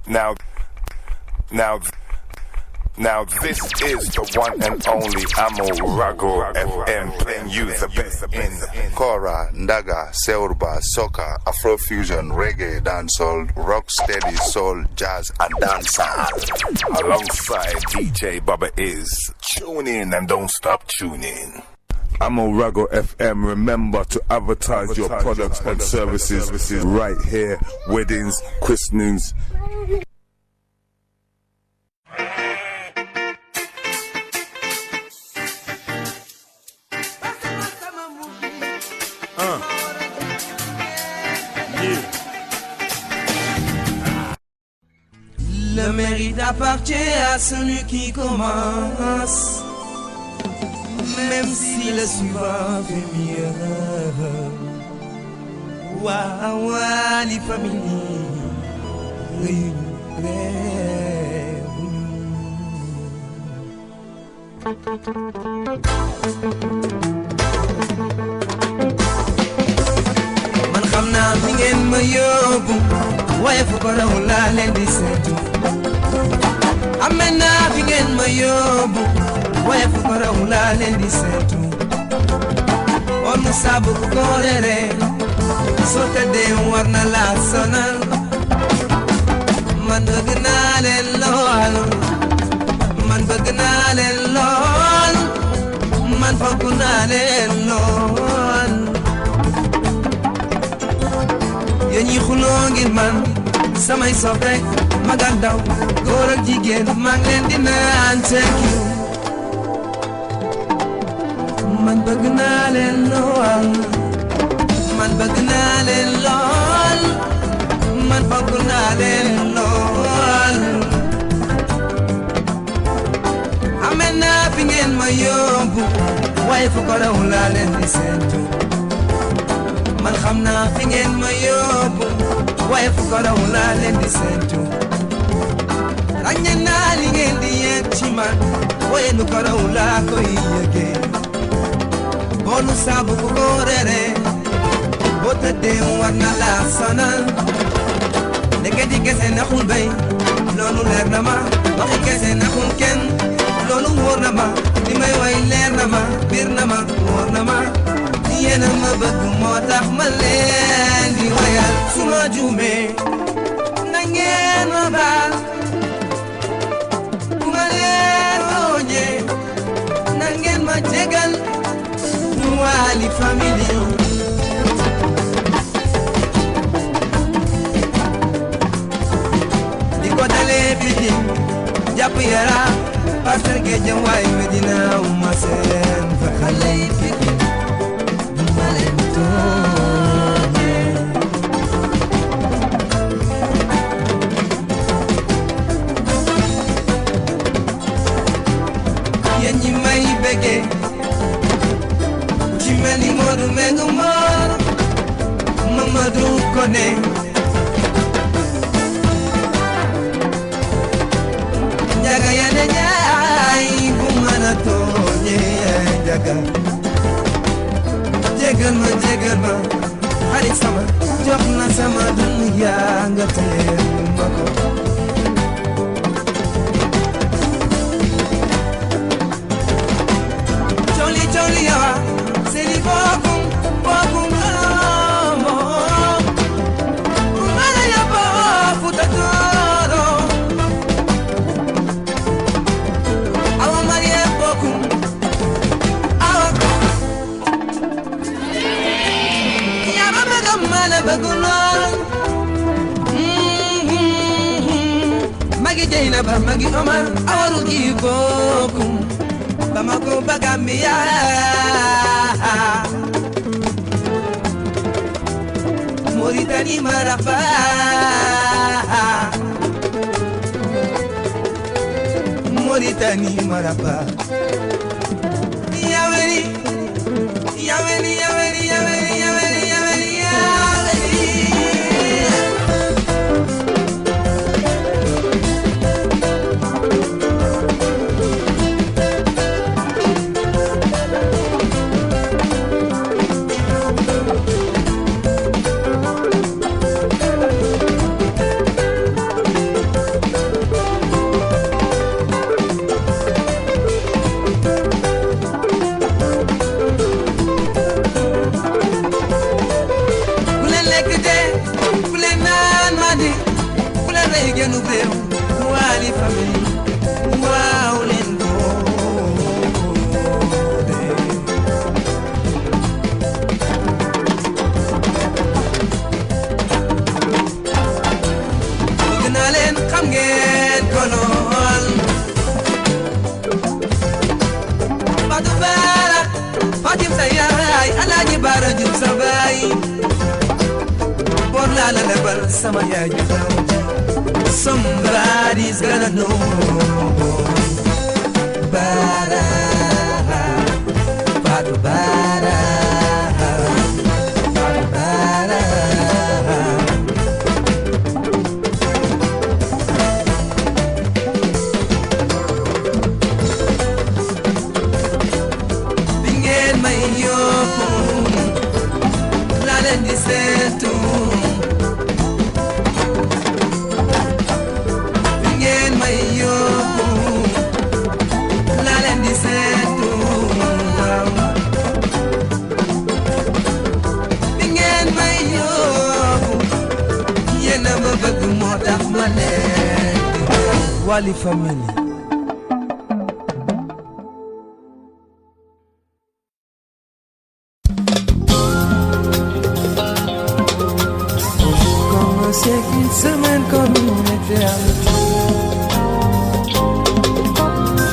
Now this is the one and only Amulragal FM, playing you the best in Kora, Ndaga, Seurba, Soca, Afrofusion, Reggae, Dancehall, Rocksteady, Soul, Jazz and Dancehall. Alongside DJ Bubba is. Tune in and don't stop tuning. Amulragal FM, remember to advertise your products and services right here. Weddings, christenings. Le mérite appartient à celui qui commence, même si le suivant fait mieux. Waouh, les familles man xam naa fi ngeen ma yóbbu waaye fu ko raw laa leen di seetu. Amee naa fi ngeen ma yóbbu waaye fu ko raw laa leen di seetu. On mu saabu ku ko reere soo tëddee war na laa sonal. Man bëgg naa leen lool, man bëgg naa leen lool, man fonk naa leen lool. Yéen ñi xuloo ngir man samay soppe mag ak ndaw góor ak jigéen maa ngi leen di naan thank you. Man bëgg naa leen lool, man bëgg naa leen lool, man fonk naa leen lool. Amee naa fi ngeen ma yóbbu waaye fu ko raw laa leen di séentu. Man xam naa fi ngeen ma yóbbu waaye fu ko raw laa leen di séentu. Ràññee naa li ngeen di yéeg ci man waaye nu ko raw laa koy yëgee. Boonu saabu ku ko reere boo tëddee war na laa sonal. Ndeke di kese naxul bay loolu leer na ma, waxi kese naxul kenn loolu wóor na ma. Li may way leer na ma, biir na ma, wóor na ma. Yéena ma bëgg moo tax ma leen di wayal. Su ma juumee na ngeen ma baal, bu ma leen tooñee na ngeen ma jégal. Nu waali famille di ko dalee Pikin jàpp Yara Pasteur Guédiawaye Medina uma seen fa xale yi Pikin du ma leen tooñee. Yéen ñi may bëggee ci mel ni Modou Mbengue Mor Mamadou Koné Njaga Yane Njaay bu mën a tooñee Njaga jégal ma xarit sama jox na sama dunya nga teel ma ko. Coli yawa seni bokum amo umana yabo futa toro awa marie bokum awa ya baba gamala bagulon magi jeyna ba magi omar awaru gi bokum Bamako Bagamia Mauritanie Maraba Mauritanie Maraba Yaweri Yaweri Yaweri Yaweri Yaweri Yaweri Yaweri sunu réew Wali family waaw leen bëgg naa leen xam ngeen ko lool Fatou Bara Fatim sa yaay Alaaji Bara Jub sa baay bor laa la lebal sama yaay ju somebody's gonna know Bara Fatou Bara Fatou Bara bi ngeen may yóbbu laa leen di seetu Wali family Como si une semaine comme une éternité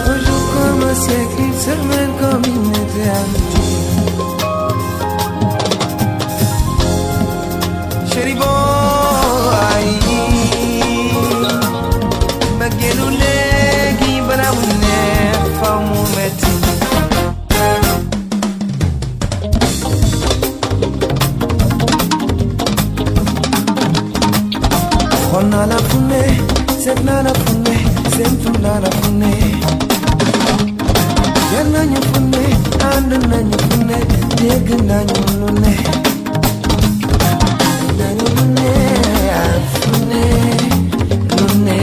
Un jour comme un siècle, une semaine comme une éternité Chéri boy Bagelu léegi balaa mu neex faw mu metti xool naa la fu ne seet naa la fu ne séentu naa la fu ne yal nañu fu ne ànd nañu fu ne dégg nañu lu ne nañu lu ne fu ne lu ne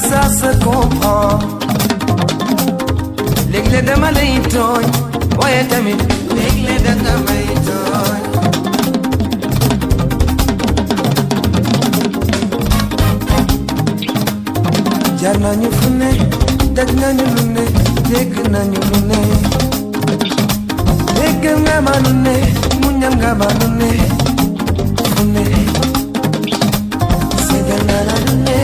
ça se comprend léeg-léeg dama lay tooñ waaye tamit léeg-léeg danga may tooñ jaar nañu fu ne daj nañu lu ne dégg nañu lu ne dégg nga ma lu ne muñal nga ma lu ne fu ne seetal naa la lu ne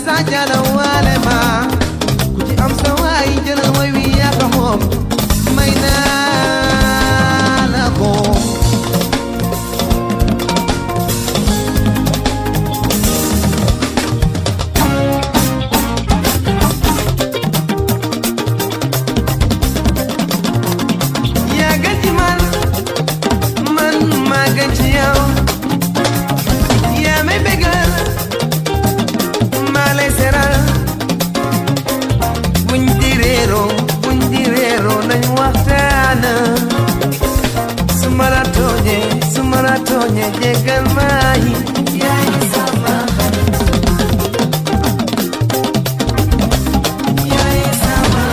sajala wale ma ku ci am sa waay jëlal way wi yaa ko moom may naa la ko yaa gën ci man maa gën ci yow yaa may bégal buñ di reero nañ waxtaan su ma la tooñee jéggal maa yi yaay sama yaay sama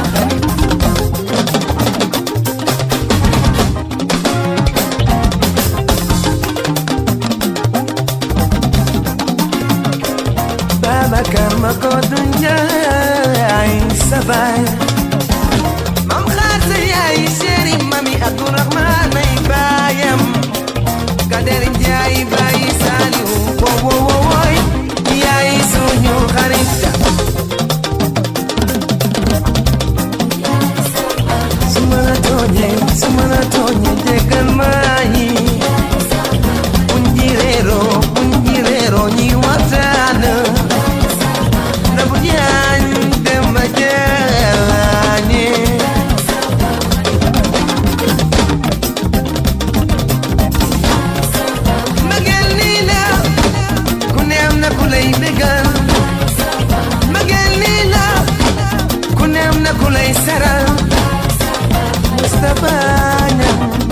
Babacar ma ko dunya ay sabay mam xaar sa yaay chéri mami Abdourahman may baayam Kader Njaay baay Saliw woy yaay suñu xarita su ma la tooñee jéggal maa yi buñ di reero ñi waxtaan na bu ñaan dem ba jeexaane Mustafa Nyambano.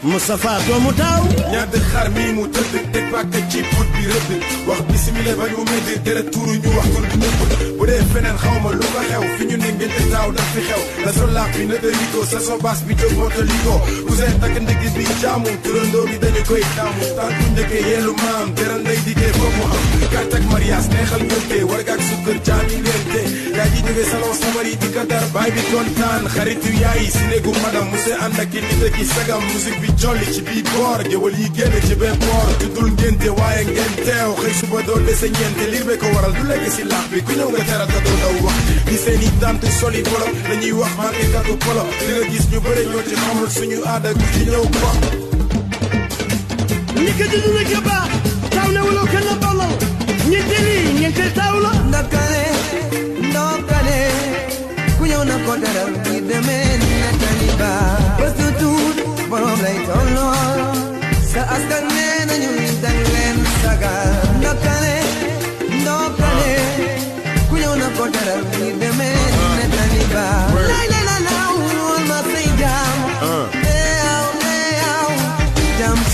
Moustapha doomu taaw ñaar de xar mi mu tëdd te pàkk ci put bi rëdd wax bisimila ba ñu medd deret tuuru ñu waxtul bi nëpp bu dee feneen xaw ma lu ko xew fi ñu ne ngente taaw daf fi xew la so laak bi na dëriko sa so baas bi jóg moto liko cousin takk ndigg bi jaamu turandoo bi dañu koy taamu tànku njëkkee yeelu maam teral nday diggee foog mu am carte ak mariage neexal ngënte warga ak sukkër jaami ngente yaa ji jóge salon samari di ka dar baay bi kontaan xaritu yaay si néegu madam muse ànd ak nit ak sagam musique bi jolli ci bii boor géwal yi génn ci bee boor juddul ngénte waaye ngeen teew xëy suba doo dese ñeente liir be ko waral du lekk si laax bi ku ñëw nga teral ta doo daw wax di seeni tant soli polo lañuy wax marqué katu polo di nga gis ñu bëre ñoo ci xamul suñu aada ku ci ñëw ko ñi ko juddu la ca baax taw ne wala kenn balal ñeente lii ñeente taw la ndakale ndokale ku ñëw na ko teral di demee na taliba bés du tuut borom lay tollool sa askan nee nañu dañ leen sagal ndokale ndokale ku ñëw na ko teral di demee na taliba lay lay la law woon ma say jaam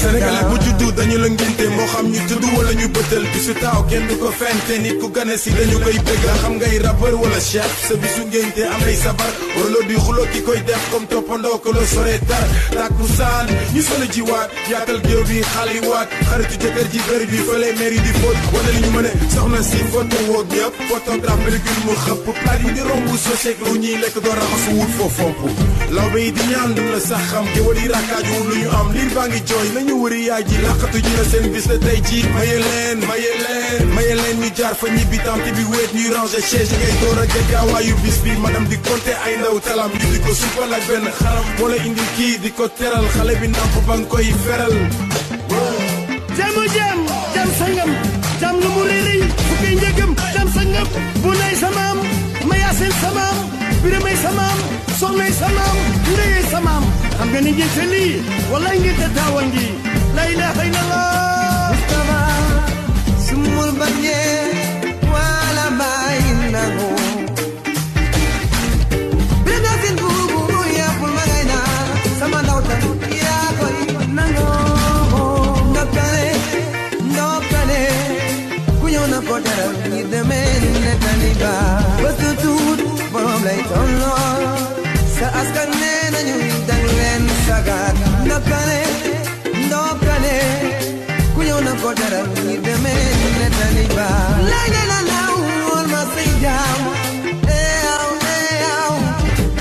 Sénégalais bu juddu dañu la ngénte moo xam ñu tudd wala ñu bëttal bisu taaw kenn du ko fente nit ku gane si dañu koy bëgg la xam ngay rappeur wala chef sa bisu ngénte am ay sabar warloo di xuloo ki koy def comme toppandoo ko la sore tar takku saan ñu solo ji waat yaatal géew bi xale waat xaritu jëkkër ji bëri bi fële mairie di fóot wala li ñu mën a soxna si photo woog ñëpp photographe pellicule mu xëpp plat yi di romb soseeg lu ñuy lekk doo raxasu wut foo fomp law ba yi di ñaan du la sax xam géwal yi rakkaaju wut lu ñu am liir baa ngi jooy nañu wëri yaay ji laqatu ji na seen bis la tey ji maye leen ñu jaar fa ñibbi tamte bi wéet ñuy ranger chaise ngay door a gëggaawaayu bis bi madame di compter ay ndaw talam ñu di ko suppal ak benn xaram moo la indil kii di ko teral xale bi namp ba nga koy feral jam sangam jam lu mu réeréy fukki njëgam jam sangam bu nay samaam mayaasin samaam biramay samaam soxnay samaam ndeyey samaam xam nga ni ngeen lii wallaay ngeen te taawal ngi la ilaha illallah Mustafa sumul bagne wala bayi nangu bina fin bubu ya pul magayna sama dawta ya koy nangu ndokale ku ñëw na ko teral ñi demee ne taliba bés du tuut borom lay tolloo sa askan nee nañu dañ leen sagat ndokale ku ñëw na ko teral ñi demee ne taliba lay lay la law woon ma say jaam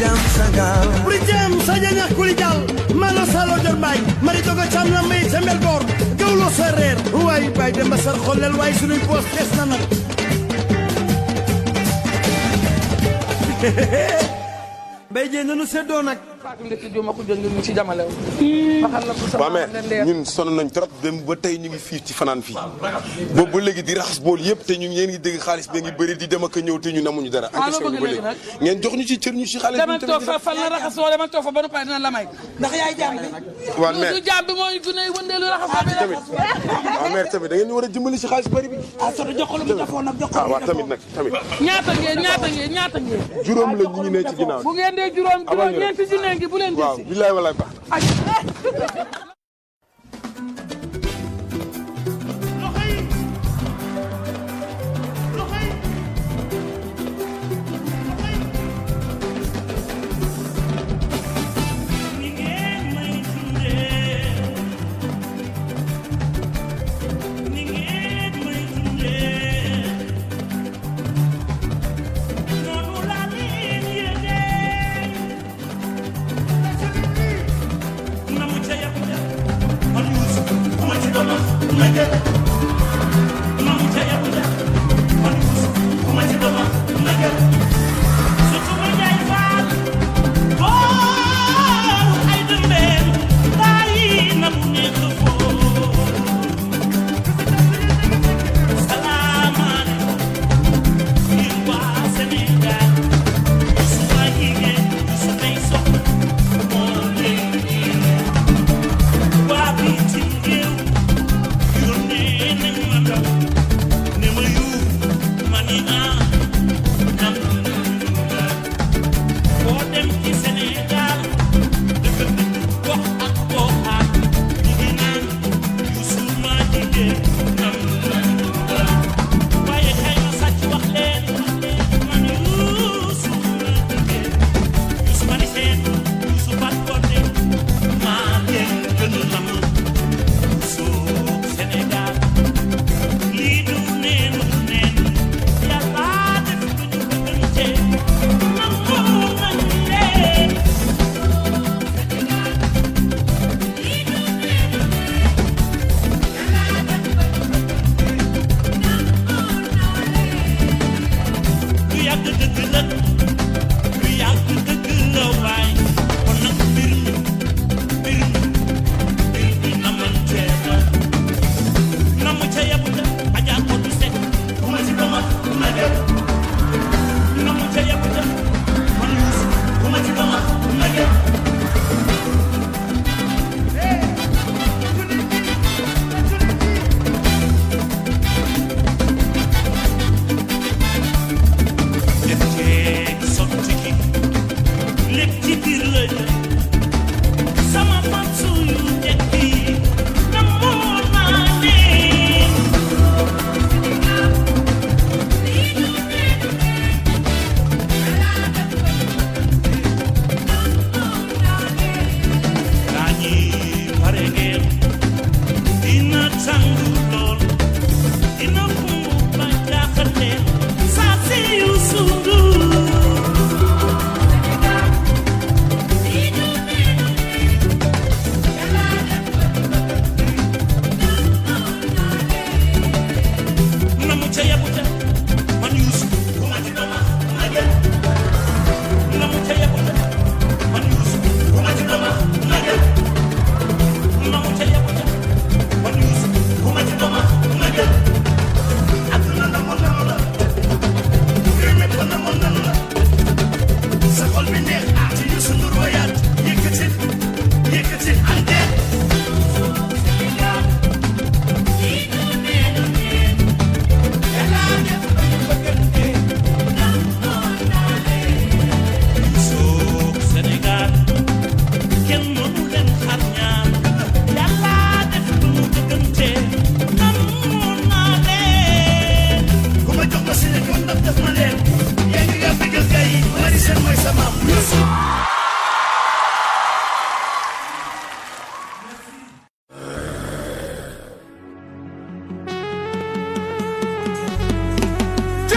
jam sagal buri jam saja ñax kuli jal malo salo jor bay mari dogo cam la may sembel bor gawlo sa reer waay bay dem ba sar xollel waay suñuy poos fees na nag bay jee nanu seddoo nag waaw mais ñun sonn nañ trop dem ba tey ñu ngi fii ci fanaan fii boobu ba léegi di raxas bool yëpp te ñu ngeen ngi dégg xaalis bi ngi bëri di dem ak a ñëw te ñu namuñu dara encaissé ñu ba léegi ngeen jox ñu ci cër ñu ci xaalis bi tamit toog fa fan la raxasoo dama toog fa ba nu pare dina la may ndax yaay jàmm bi waaw mais du jàmm bi mooy gune wëndeelu raxasoo bi tamit waaw mais tamit da ngeen ñu war a jëmbali ci xaalis bëri bi soto jox ko lu mu defoon nag jox ko waaw tamit nag tamit ñaata ngeen juróom la ñu ngi ne ci ginnaaw bu ngeen dee juróom ñeenti junne ngi bu leen waaw bilaay walaay baax Namu caya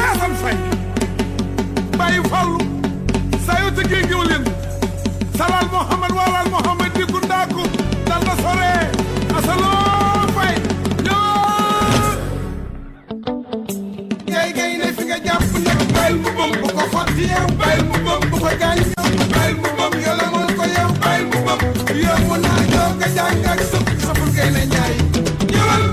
Asan Fay Baye Fallu saa yoo tëggee géwël leen salal Mohamad walal Mohamad di ku ndaaku dal na sore asaloo Fay yoo gay ne fi nga jàpp nag bayil mu bëm bu ko xotti yow bayil mu bëm bu ko gaañ yow bayil mu bëm yàlla mën ko yow bayil mu bëm yow mu naa yow nga jàng ak sëful gay ne ñaay ñëwal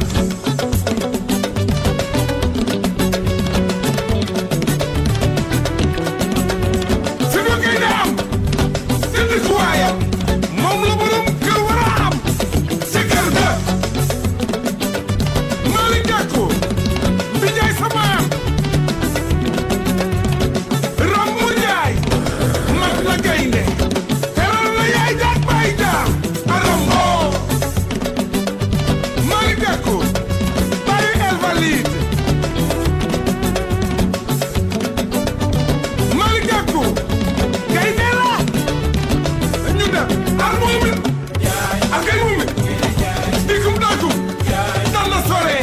moom la borom kër war a am ci kër ga Malick Gakou bi jaay sa maam Rambo Njaay mat la gaynde teral la yaay daat bay daam a Rambo Malick Gakou bayu El Walid Malick Gakou gaynde la ar moomin ak ay moomin dikum daakum dal na sore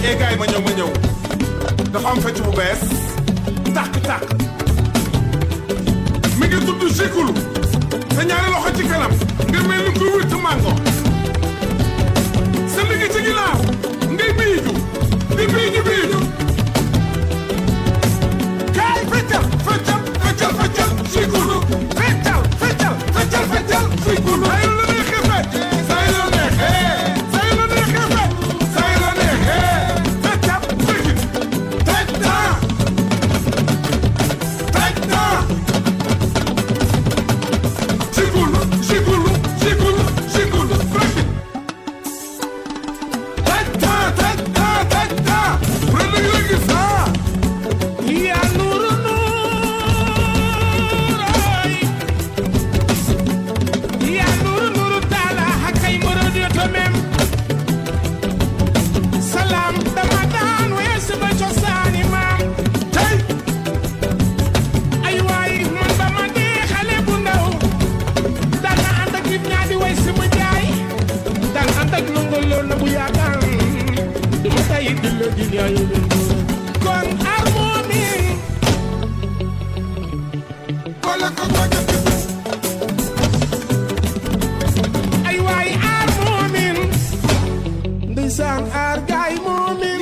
ee gaay ma ñëw dafa am fecc bu bees tàkk mi ngi tudd sikulu sa ñaari loxo ci kanam nga mel ni ku witt mango sa ndigg ci ginnaaw ngay biiju di biiju kaay feccal sikulu feccal sikulu say la neexee fecc say la neexee feccal sikki tej naa sikulu fecc tej naa prene la gis yaa nuuru nuuray yaa nuuru taala hakay morodi to mem salam dama daan wees ba cosaani maam tey ay waay man ba ma dee xale bu ndaw daan na ànd ak nit ñaa di way si ma jaay daan ànd ak longoloo na bu yaagaan du ma tay di la di ñaayu kon harmonie ay waay aar moomin ndeysaan aar gaay moomin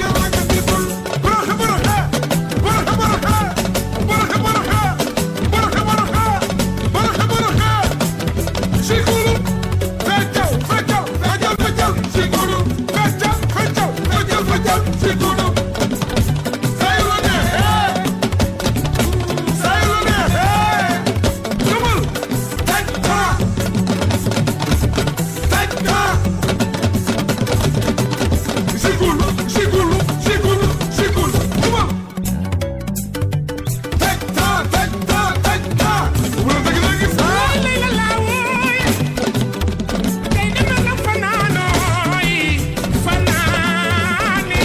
sikulu feccal sikulu feccal sikulu say la neexee jumal tej naa sikulu jumal tej naa wala dëgg la gis lay la laawooy kay dama na fanaanooy fanaani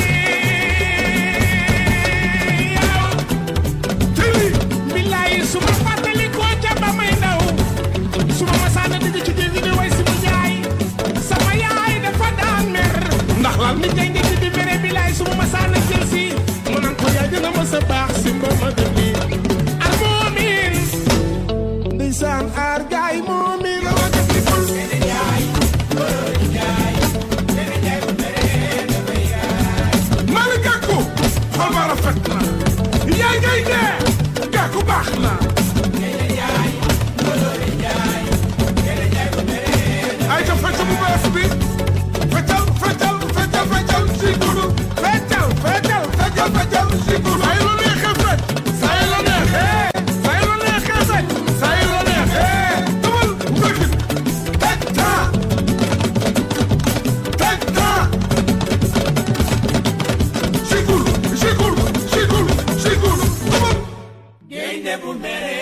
yow tili billaay suma fàttali ko ca ba may ndaw suma masaana digg ci géej gi di way si mu jaay sama yaay dafa daan mer ndax lan mi tey ngi di mere billaay suma masaana jël si mu nan ko yaay dina ma sa baax si mba ma dëgg ar moomin ndeysaan aar gaay moomin Malick Gakou xol ba rafet na yaay ngay dee Gakou baax na ay ca fecc bu bees bi feccal sikulu feccal sikulu ay la neexee fecc say la neexee dumal bëgg tej naa sikulu dumal gaynde bu mere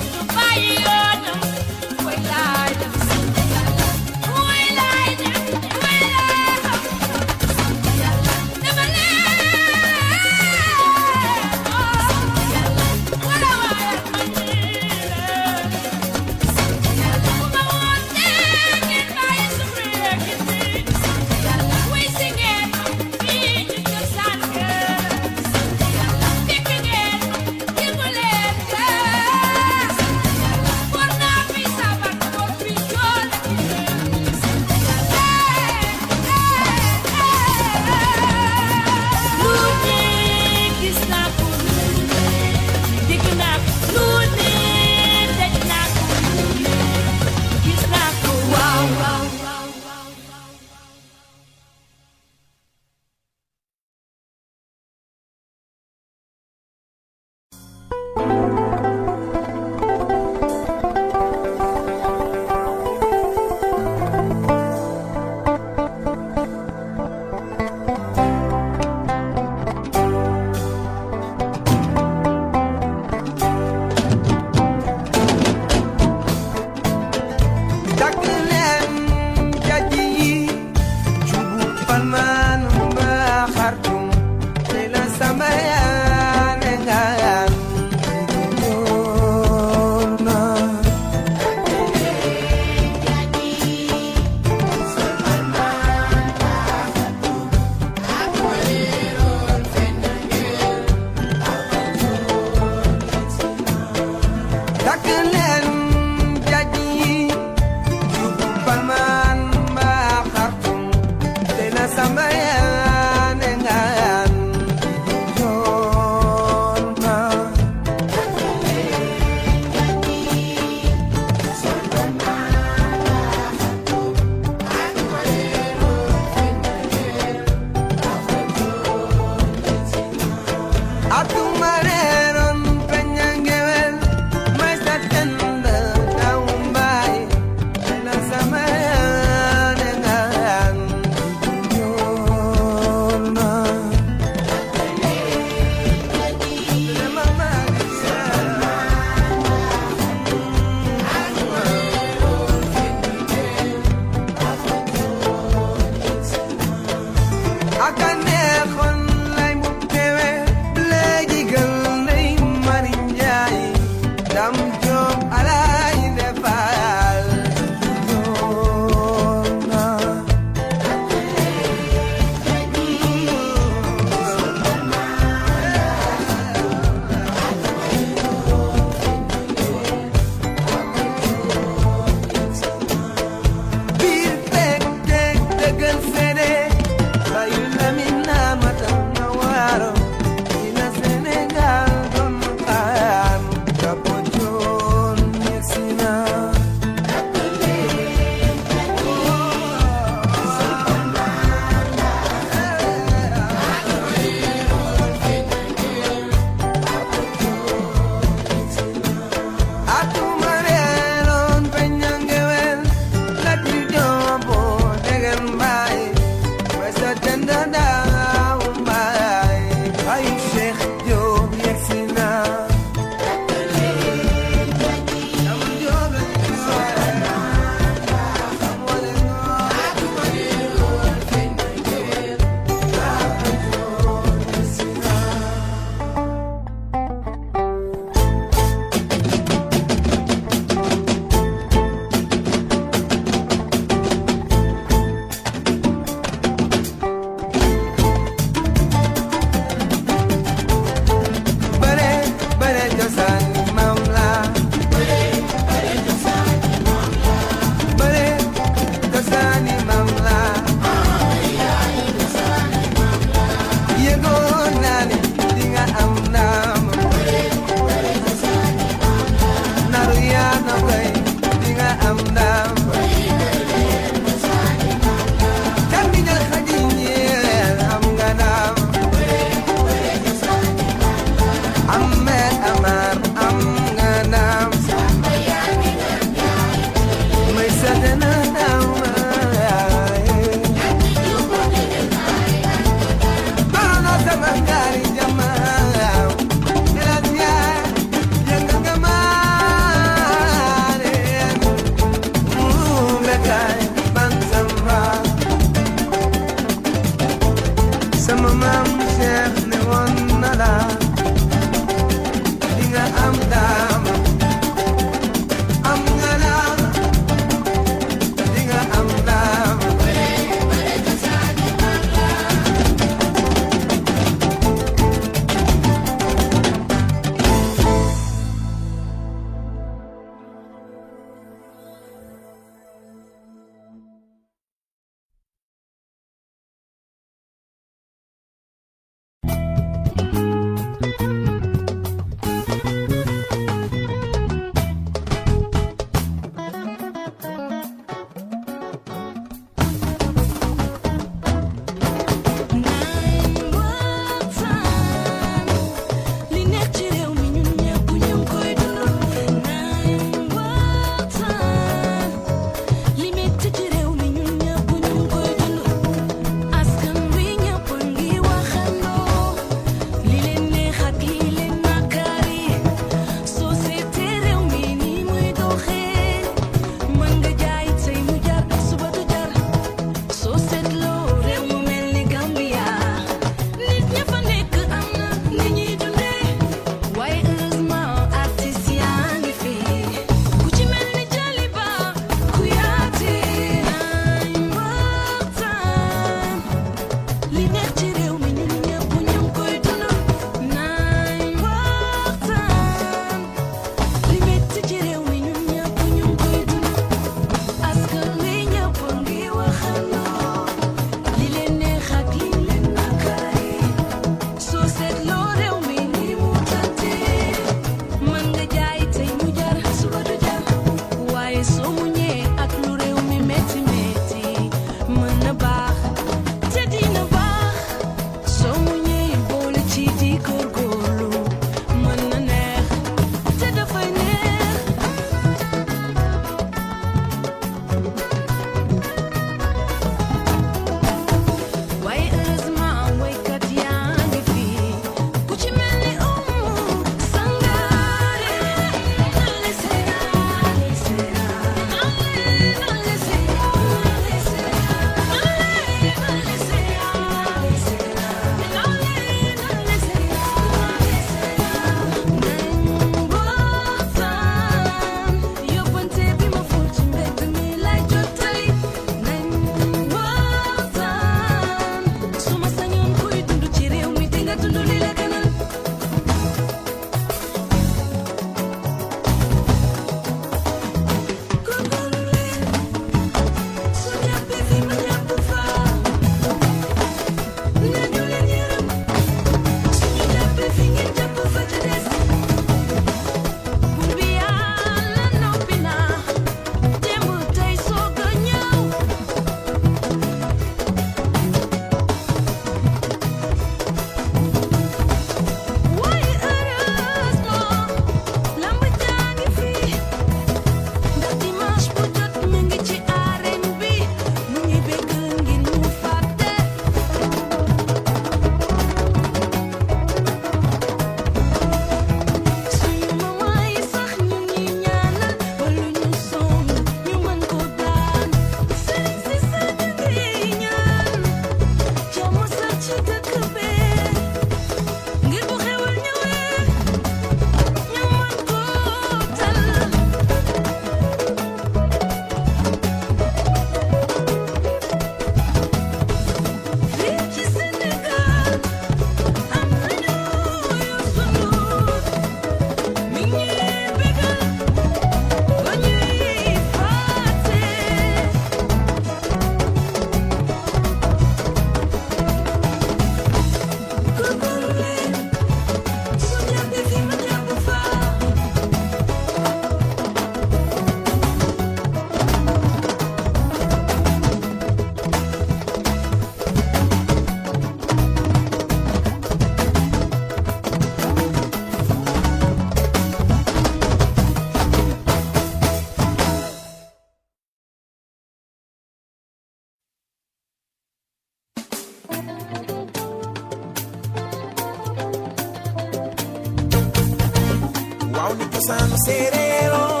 Cosano serero,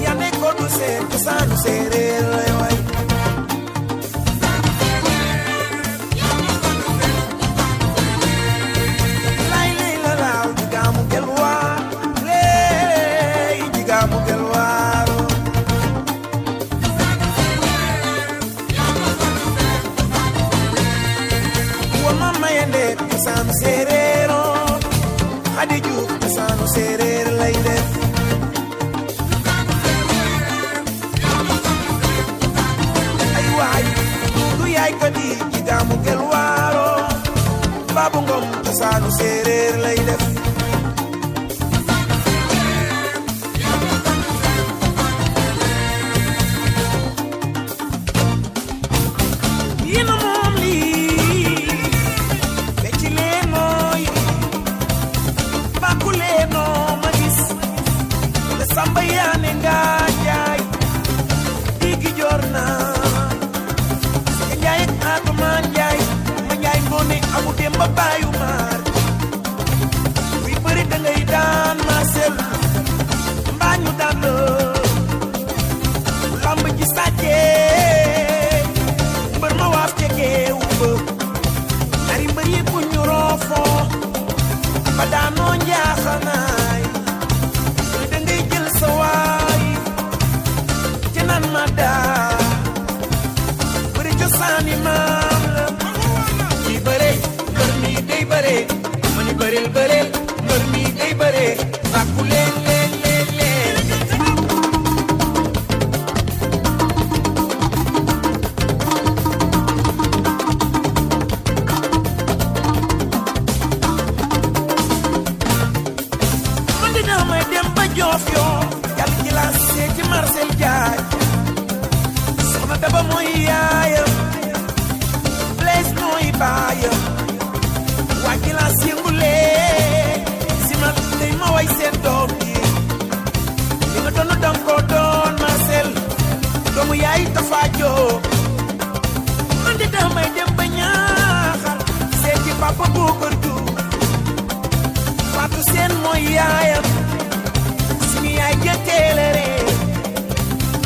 ya me conoce, cosano serero, Cosano serero, hadiju cosano serero lay def. Ay waay, du yaay ko di jigamu gel waro, babu ngom cosano serero lay def. noo ma gis te samba yaane nga jaay digi joor naa nga njaay ak Adama Njaay ma njaay ngoone amu dem ba baayu maar buy bëri da ngay daan maa sel mbaa ñu daan la lamb ji sàccee mbër ma waaf jegeewu ba ñaari mbër yi bu ñu roofoo ba daanoo njaaxanaay da ngay jël sa waay ci naan ma daa bëri cosaani maam la ci bëre mbër mi day bëre ma ni bëreel bëreel mbër mi day bëre sàkku leen leen leen leen man dina may dem ba joof yoo yàlla ci la seeti Marcel Jaay soxna Daba mooy yaayam Blaise mooy baayam waa ci la yëngulee si man day ma way seen doom yi li nga doon danga ko doon Marcel doomu yaay Tafa Jóob man dina may dem ba ñaaxal seeti papa Boucar Diouf Fatou Seen mooy yaayam sini yaay jëteelere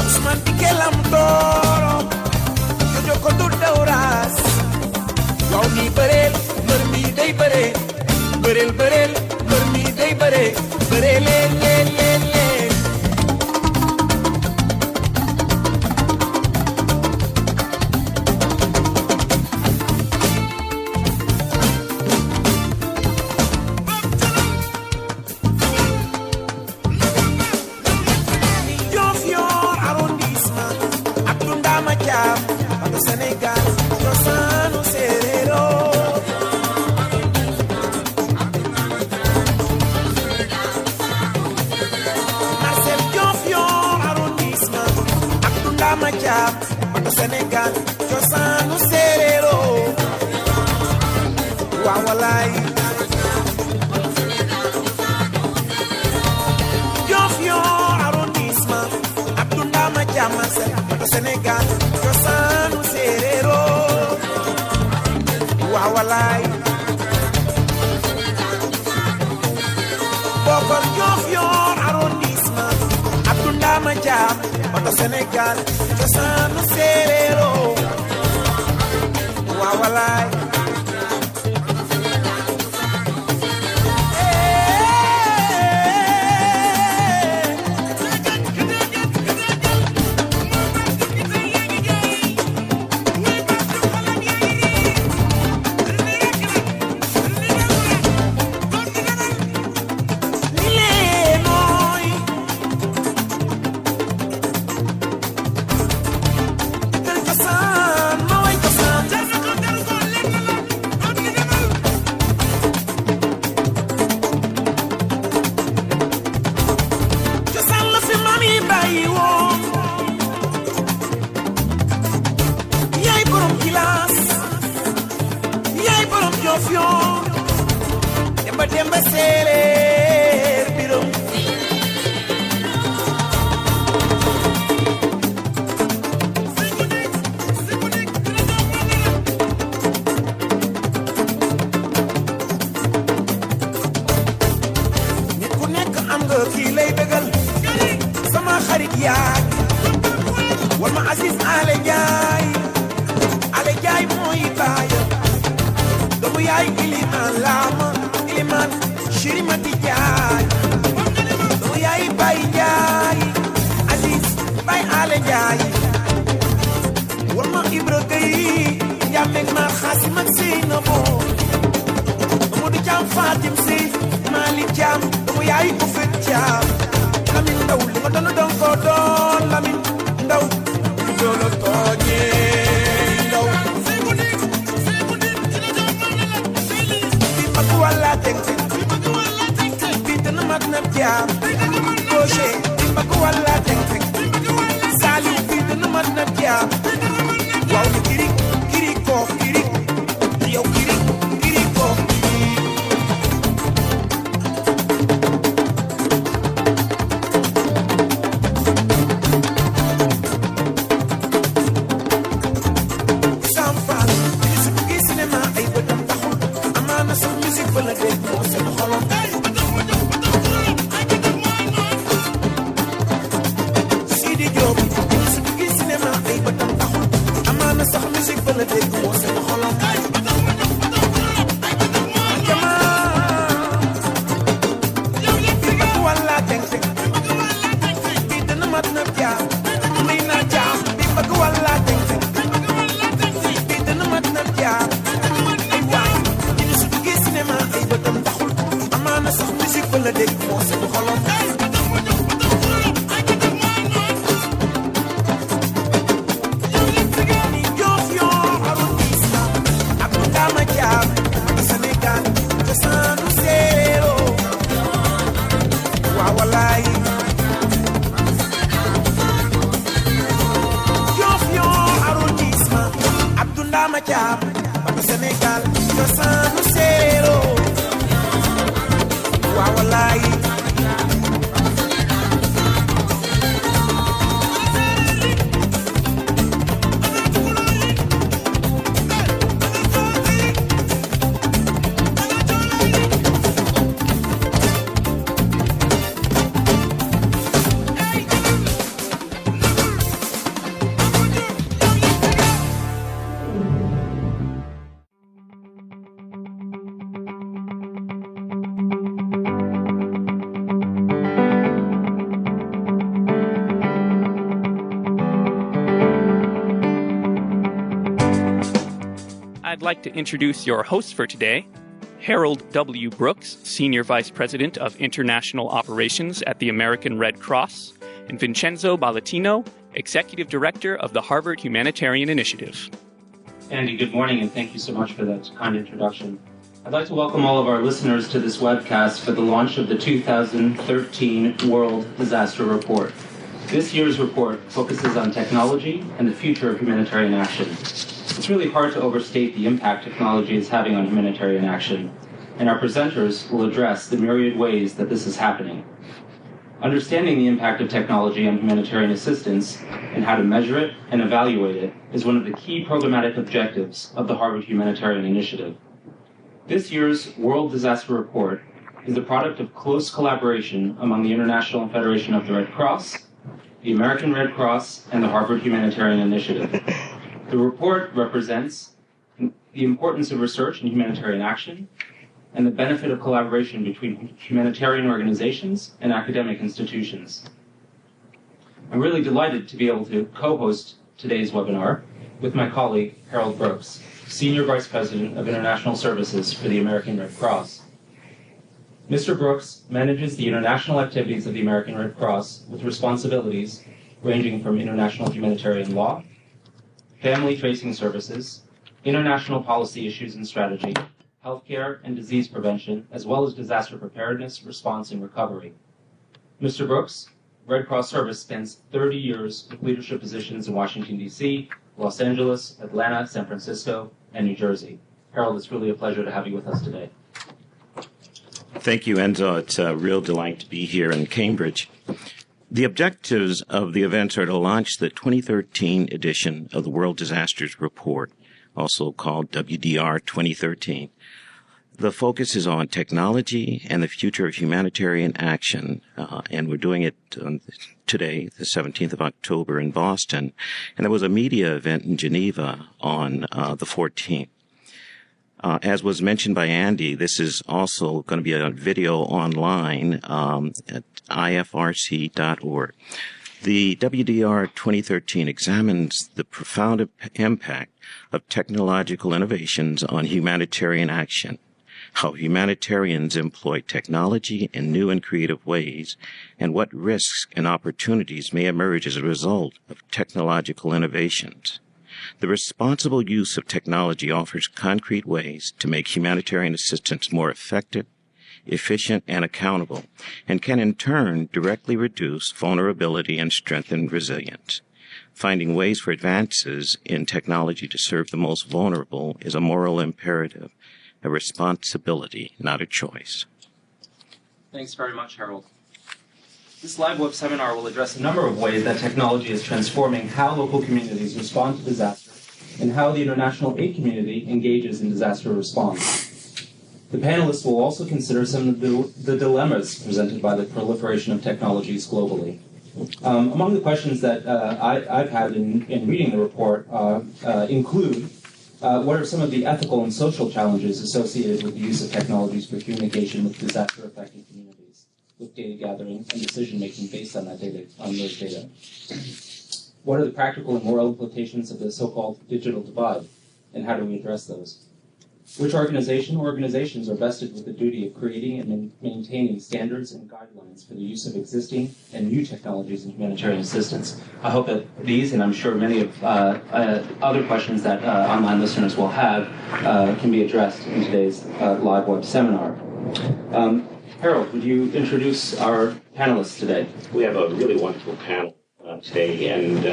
Ousmane Dike lam dooro jojo ko du dawraas waaw mi bëreel mbër mi day bëree bëreel bëreel mbër mi day bëree bëree leen leen leen leen Diofior arrondissement ak Tundama Thiam ak Sénégal cosaanu séeréero Marcel Diofior arrondissement ak Tundama Thiam ak Sénégal cosaanu séeréero waaw walaay Diofior arrondissement ak Tundama Thiam Marcel ak Sénégal cosaanu séeréero waaw walaay Bokor Diofior arrondissement ak Tundama Thiam ak Sénégal cosaanu séeréero waaw walaay Demba séeréer birom nit ku nekk am nga kii lay bégal sama xarit yaay wal ma Aziz Ale Njaay mooy baayam doomu yaay Iliman Lama Iliman Shirimati Njaay doomu yaay Baay Njaay Aziz Baay Ale Njaay wal ma Ibra Gueye Njambeeg ma Xaasim ak Seynabo Amadou Thiam Fatim Si Malick Thiam doomu yaay ko fet Thiam Lamin Ndaw li nga doon ko doon Lamin Ndaw lu doon tooñee Ndaw walla teng bi dana mat na Thiam Gaucher di mbag walla teng Saliou bi dana mat na Thiam waaw ni kiri kiri ko kiri yow kiri kiri ko seen xolom Yoff yor arrondissement Abdou Dama Diam Sénégal cosaanu séeréero waaw walaay Yoff yor arrondissement Abdou Dama Diam Sénégal cosaanu séeréero waaw walaay I'd like to introduce your host for today, Harold W. Brooks, Senior Vice President of International Operations at the American Red Cross, and Vincenzo Ballatino, Executive Director of the Harvard Humanitarian Initiative. Andy, good morning, and thank you so much for that kind introduction. I'd like to welcome all of our listeners to this webcast for the launch of the 2013 World Disaster Report. This year's report focuses on technology and the future of humanitarian action. It's really hard to overstate the impact technology is having on humanitarian action, and our presenters will address the myriad ways that this is happening. Understanding the impact of technology on humanitarian assistance and how to measure it and evaluate it is one of the key programmatic objectives of the Harvard Humanitarian Initiative. This year's World Disaster Report is the product of close collaboration among the International Federation of the Red Cross, the American Red Cross, and the Harvard Humanitarian Initiative. The report represents the importance of research in humanitarian action and the benefit of collaboration between humanitarian organizations and academic institutions. I'm really delighted to be able to co-host today's webinar with my colleague, Harold Brooks, Senior Vice President of International Services for the American Red Cross. Mr. Brooks manages the international activities of the American Red Cross with responsibilities ranging from international humanitarian law, family tracing services, international policy issues and strategy, healthcare and disease prevention, as well as disaster preparedness, response, and recovery. Mr. Brooks' Red Cross service spans 30 years with leadership positions in Washington, D.C., Los Angeles, Atlanta, San Francisco, and New Jersey. Harold, it's really a pleasure to have you with us today. Thank you, Enzo. It's a real delight to be here in Cambridge. The objectives of the event are to launch the 2013 edition of the World Disasters Report, also called WDR 2013. The focus is on technology and the future of humanitarian action, and we're doing it today, the 17th of October in Boston, and there was a media event in Geneva on the 14th. As was mentioned by Andy, this is also going to be a video online at ifrc.org. The WDR 2013 examines the profound impact of technological innovations on humanitarian action, how humanitarians employ technology in new and creative ways, and what risks and opportunities may emerge as a result of technological innovations. The responsible use of technology offers concrete ways to make humanitarian assistance more effective, efficient, and accountable, and can in turn directly reduce vulnerability and strengthen resilience. Finding ways for advances in technology to serve the most vulnerable is a moral imperative, a responsibility, not a choice. Thanks very much, Harold. This live web seminar will address a number of ways that technology is transforming how local communities respond to disaster and how the international aid community engages in disaster response. The panelists will also consider some of the dilemmas presented by the proliferation of technologies globally. Among the questions that I've had in reading the report include what are some of the ethical and social challenges associated with the use of technologies for communication with disaster-affected communities, with data gathering and decision-making based on that data, on those data? What are the practical and moral implications of the so-called digital divide, and how do we address those? Which organizations are vested with the duty of creating and maintaining standards and guidelines for the use of existing and new technologies in humanitarian assistance? I hope that these, and I'm sure many of other questions that online listeners will have, can be addressed in today's live web seminar. Harold, would you introduce our panelists today? We have a really wonderful panel today, and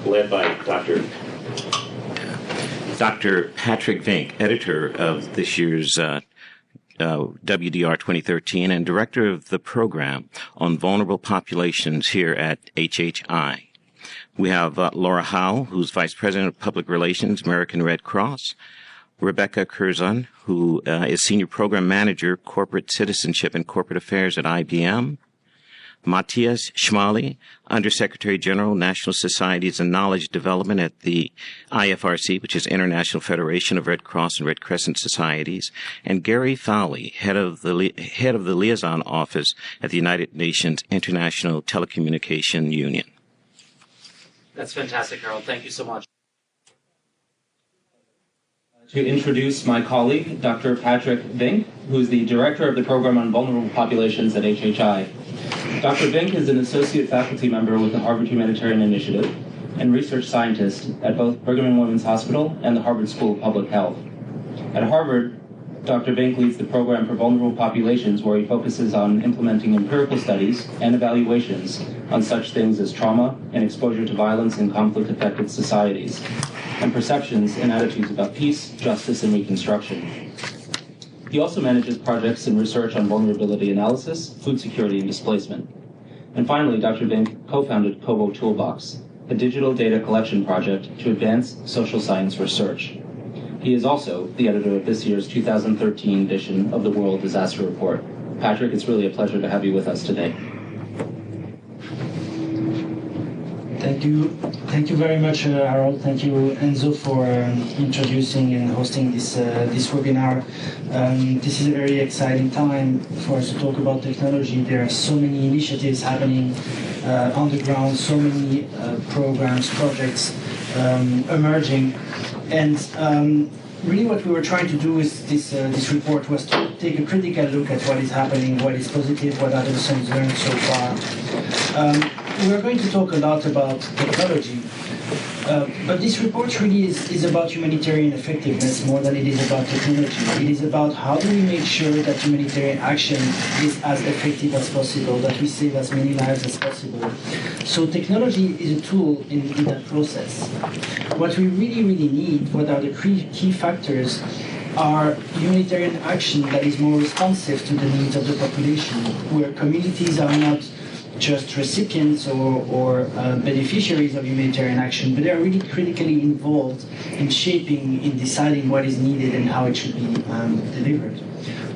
led by Dr. Patrick Vink, editor of this year's WDR 2013 and director of the program on vulnerable populations here at HHI. We have Laura Howe, who's Vice President of Public Relations, American Red Cross, Rebecca Curzon, who is Senior Program Manager, Corporate Citizenship and Corporate Affairs at IBM, Matthias Schmali, Undersecretary General, National Societies and Knowledge Development at the IFRC, which is International Federation of Red Cross and Red Crescent Societies, and Gary Fowley, head of the Liaison Office at the United Nations International Telecommunication Union. That's fantastic, Harold. Thank you so much. To introduce my colleague, Dr. Patrick Vink, who's the Director of the Program on Vulnerable Populations at HHI. Dr. Vink is an associate faculty member with the Harvard Humanitarian Initiative and research scientist at both Brigham and Women's Hospital and the Harvard School of Public Health. At Harvard, Dr. Vink leads the Program for Vulnerable Populations, where he focuses on implementing empirical studies and evaluations on such things as trauma and exposure to violence in conflict-affected societies, and perceptions and attitudes about peace, justice, and reconstruction. He also manages projects and research on vulnerability analysis, food security, and displacement. And finally, Dr. Vink co-founded Kobo Toolbox, a digital data collection project to advance social science research. He is also the editor of this year's 2013 edition of the World Disaster Report. Patrick, it's really a pleasure to have you with us today. Thank you very much, Harold. Thank you, Enzo, for introducing and hosting this webinar. This is a very exciting time for us to talk about technology. There are so many initiatives happening on the ground, so many programs, projects emerging, and really what we were trying to do with this report was to take a critical look at what is happening, what is positive, what are the lessons learned so far. We're going to talk a lot about technology, but this report really is about humanitarian effectiveness more than it is about technology. It is about how do we make sure that humanitarian action is as effective as possible, that we save as many lives as possible. So technology is a tool in that process. What we really need, what are the key factors, are humanitarian action that is more responsive to the needs of the population, where communities are not just recipients or beneficiaries of humanitarian action, but they are really critically involved in shaping, in deciding what is needed and how it should be delivered.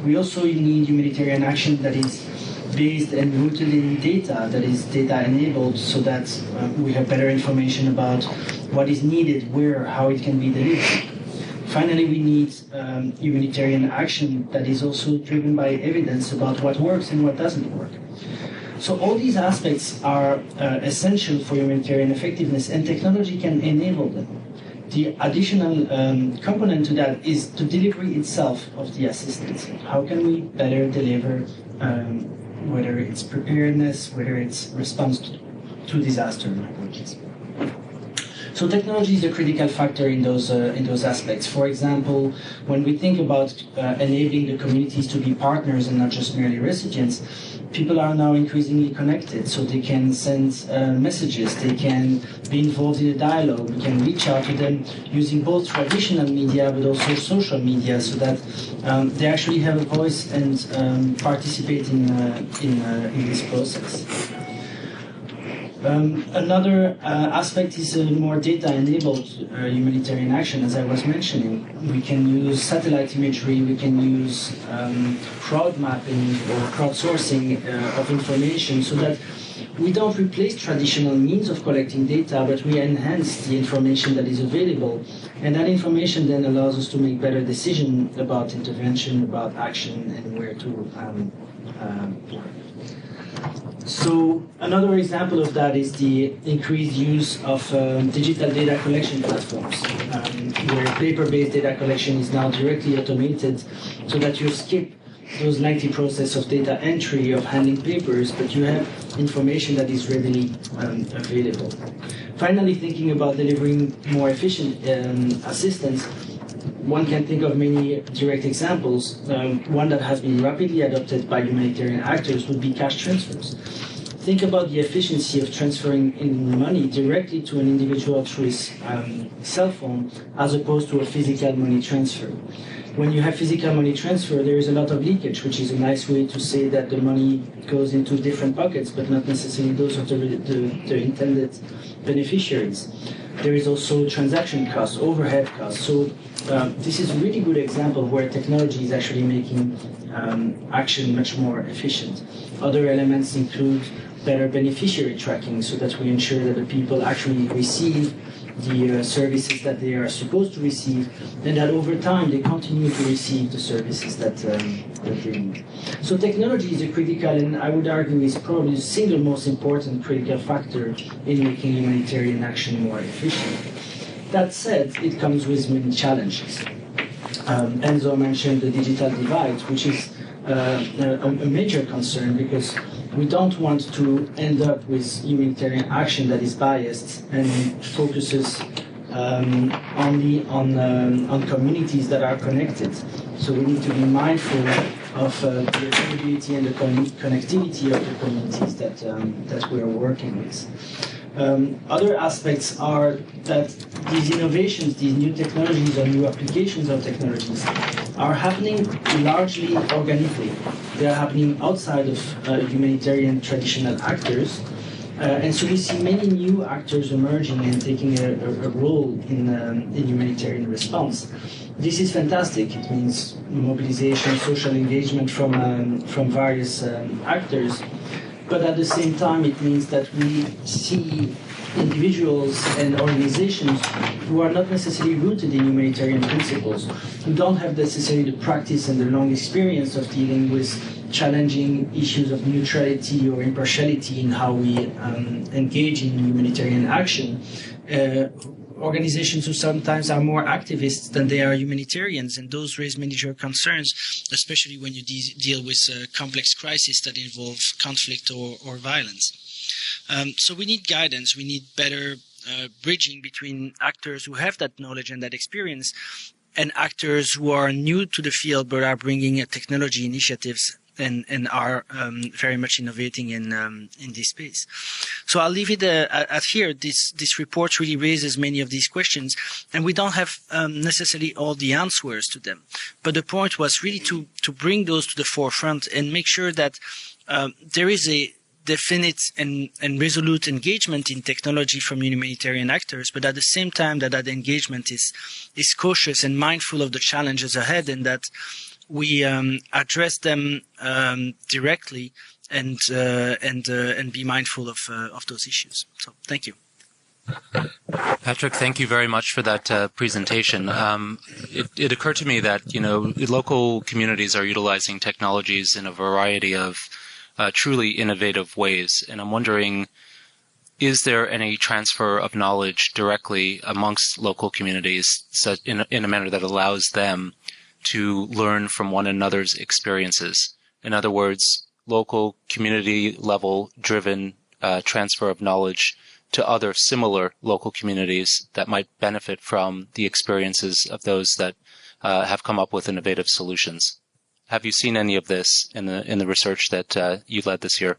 We also need humanitarian action that is based and rooted in data, that is data enabled, so that we have better information about what is needed, where, how it can be delivered. Finally, we need humanitarian action that is also driven by evidence about what works and what doesn't work. So all these aspects are essential for humanitarian effectiveness, and technology can enable them. The additional component to that is the delivery itself of the assistance. How can we better deliver, whether it's preparedness, whether it's response to disaster approaches. So technology is a critical factor in those aspects. For example, when we think about enabling the communities to be partners and not just merely recipients, people are now increasingly connected, so they can send messages, they can be involved in a dialogue, we can reach out to them using both traditional media but also social media, so that they actually have a voice and participate in this process. Another aspect is more data-enabled humanitarian action, as I was mentioning. We can use satellite imagery, we can use crowd mapping or crowdsourcing of information, so that we don't replace traditional means of collecting data, but we enhance the information that is available. And that information then allows us to make better decisions about intervention, about action, and where to work. So another example of that is the increased use of digital data collection platforms. where paper-based data collection is now directly automated so that you skip those lengthy process of data entry, of handling papers, but you have information that is readily available. Finally, thinking about delivering more efficient assistance, one can think of many direct examples. One that has been rapidly adopted by humanitarian actors would be cash transfers. Think about the efficiency of transferring in money directly to an individual through his cell phone as opposed to a physical money transfer. When you have physical money transfer, there is a lot of leakage, which is a nice way to say that the money goes into different pockets, but not necessarily those of the intended beneficiaries. There is also transaction costs, overhead costs. So this is a really good example where technology is actually making action much more efficient. Other elements include better beneficiary tracking so that we ensure that the people actually receive the services that they are supposed to receive, and that over time they continue to receive the services that they need. So technology is a critical, and I would argue is probably the single most important critical factor in making humanitarian action more efficient. That said, it comes with many challenges. Enzo mentioned the digital divide, which is a major concern because we don't want to end up with humanitarian action that is biased and focuses only on communities that are connected. So we need to be mindful of the availability and the connectivity of the communities that we are working with. Other aspects are that these innovations, these new technologies or new applications of technologies are happening largely organically. They are happening outside of humanitarian traditional actors. And so we see many new actors emerging and taking a role in humanitarian response. This is fantastic. It means mobilization, social engagement from various actors. But at the same time, it means that we see individuals and organizations who are not necessarily rooted in humanitarian principles, who don't have necessarily the practice and the long experience of dealing with challenging issues of neutrality or impartiality in how we engage in humanitarian action. Organizations who sometimes are more activists than they are humanitarians, and those raise major concerns, especially when you deal with complex crises that involve conflict or violence. So we need guidance, we need better bridging between actors who have that knowledge and that experience and actors who are new to the field but are bringing technology initiatives and are very much innovating in this space. So I'll leave it at here. This report really raises many of these questions, and we don't have necessarily all the answers to them. But the point was really to bring those to the forefront and make sure that there is a definite and resolute engagement in technology from humanitarian actors, but at the same time that engagement is cautious and mindful of the challenges ahead, and that we address them directly and be mindful of those issues. So, thank you. Patrick, thank you very much for that presentation. It occurred to me that local communities are utilizing technologies in a variety of truly innovative ways, and I'm wondering, is there any transfer of knowledge directly amongst local communities in a manner that allows them to learn from one another's experiences? In other words, local community level driven transfer of knowledge to other similar local communities that might benefit from the experiences of those that have come up with innovative solutions. Have you seen any of this in the research that you led this year?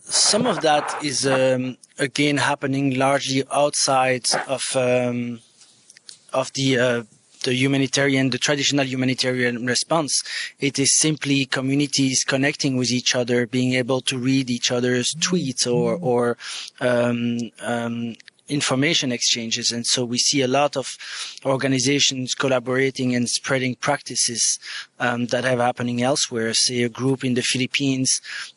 Some of that is again happening largely outside of the traditional humanitarian response. It is simply communities connecting with each other, being able to read each other's tweets or information exchanges. And so we see a lot of organizations collaborating and spreading practices that have happening elsewhere. Say a group in the Philippines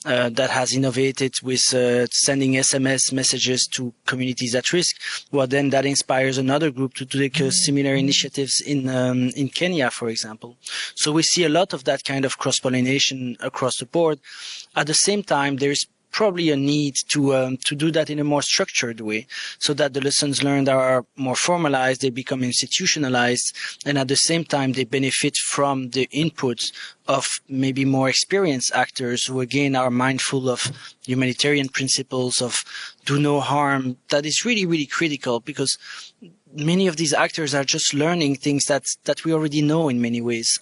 that has innovated with sending SMS messages to communities at risk. Well, then that inspires another group to take similar initiatives in Kenya, for example. So we see a lot of that kind of cross-pollination across the board. At the same time, there's probably a need to do that in a more structured way, so that the lessons learned are more formalized, they become institutionalized, and at the same time they benefit from the input of maybe more experienced actors who again are mindful of humanitarian principles of do no harm. That is really, really critical, because many of these actors are just learning things that we already know in many ways,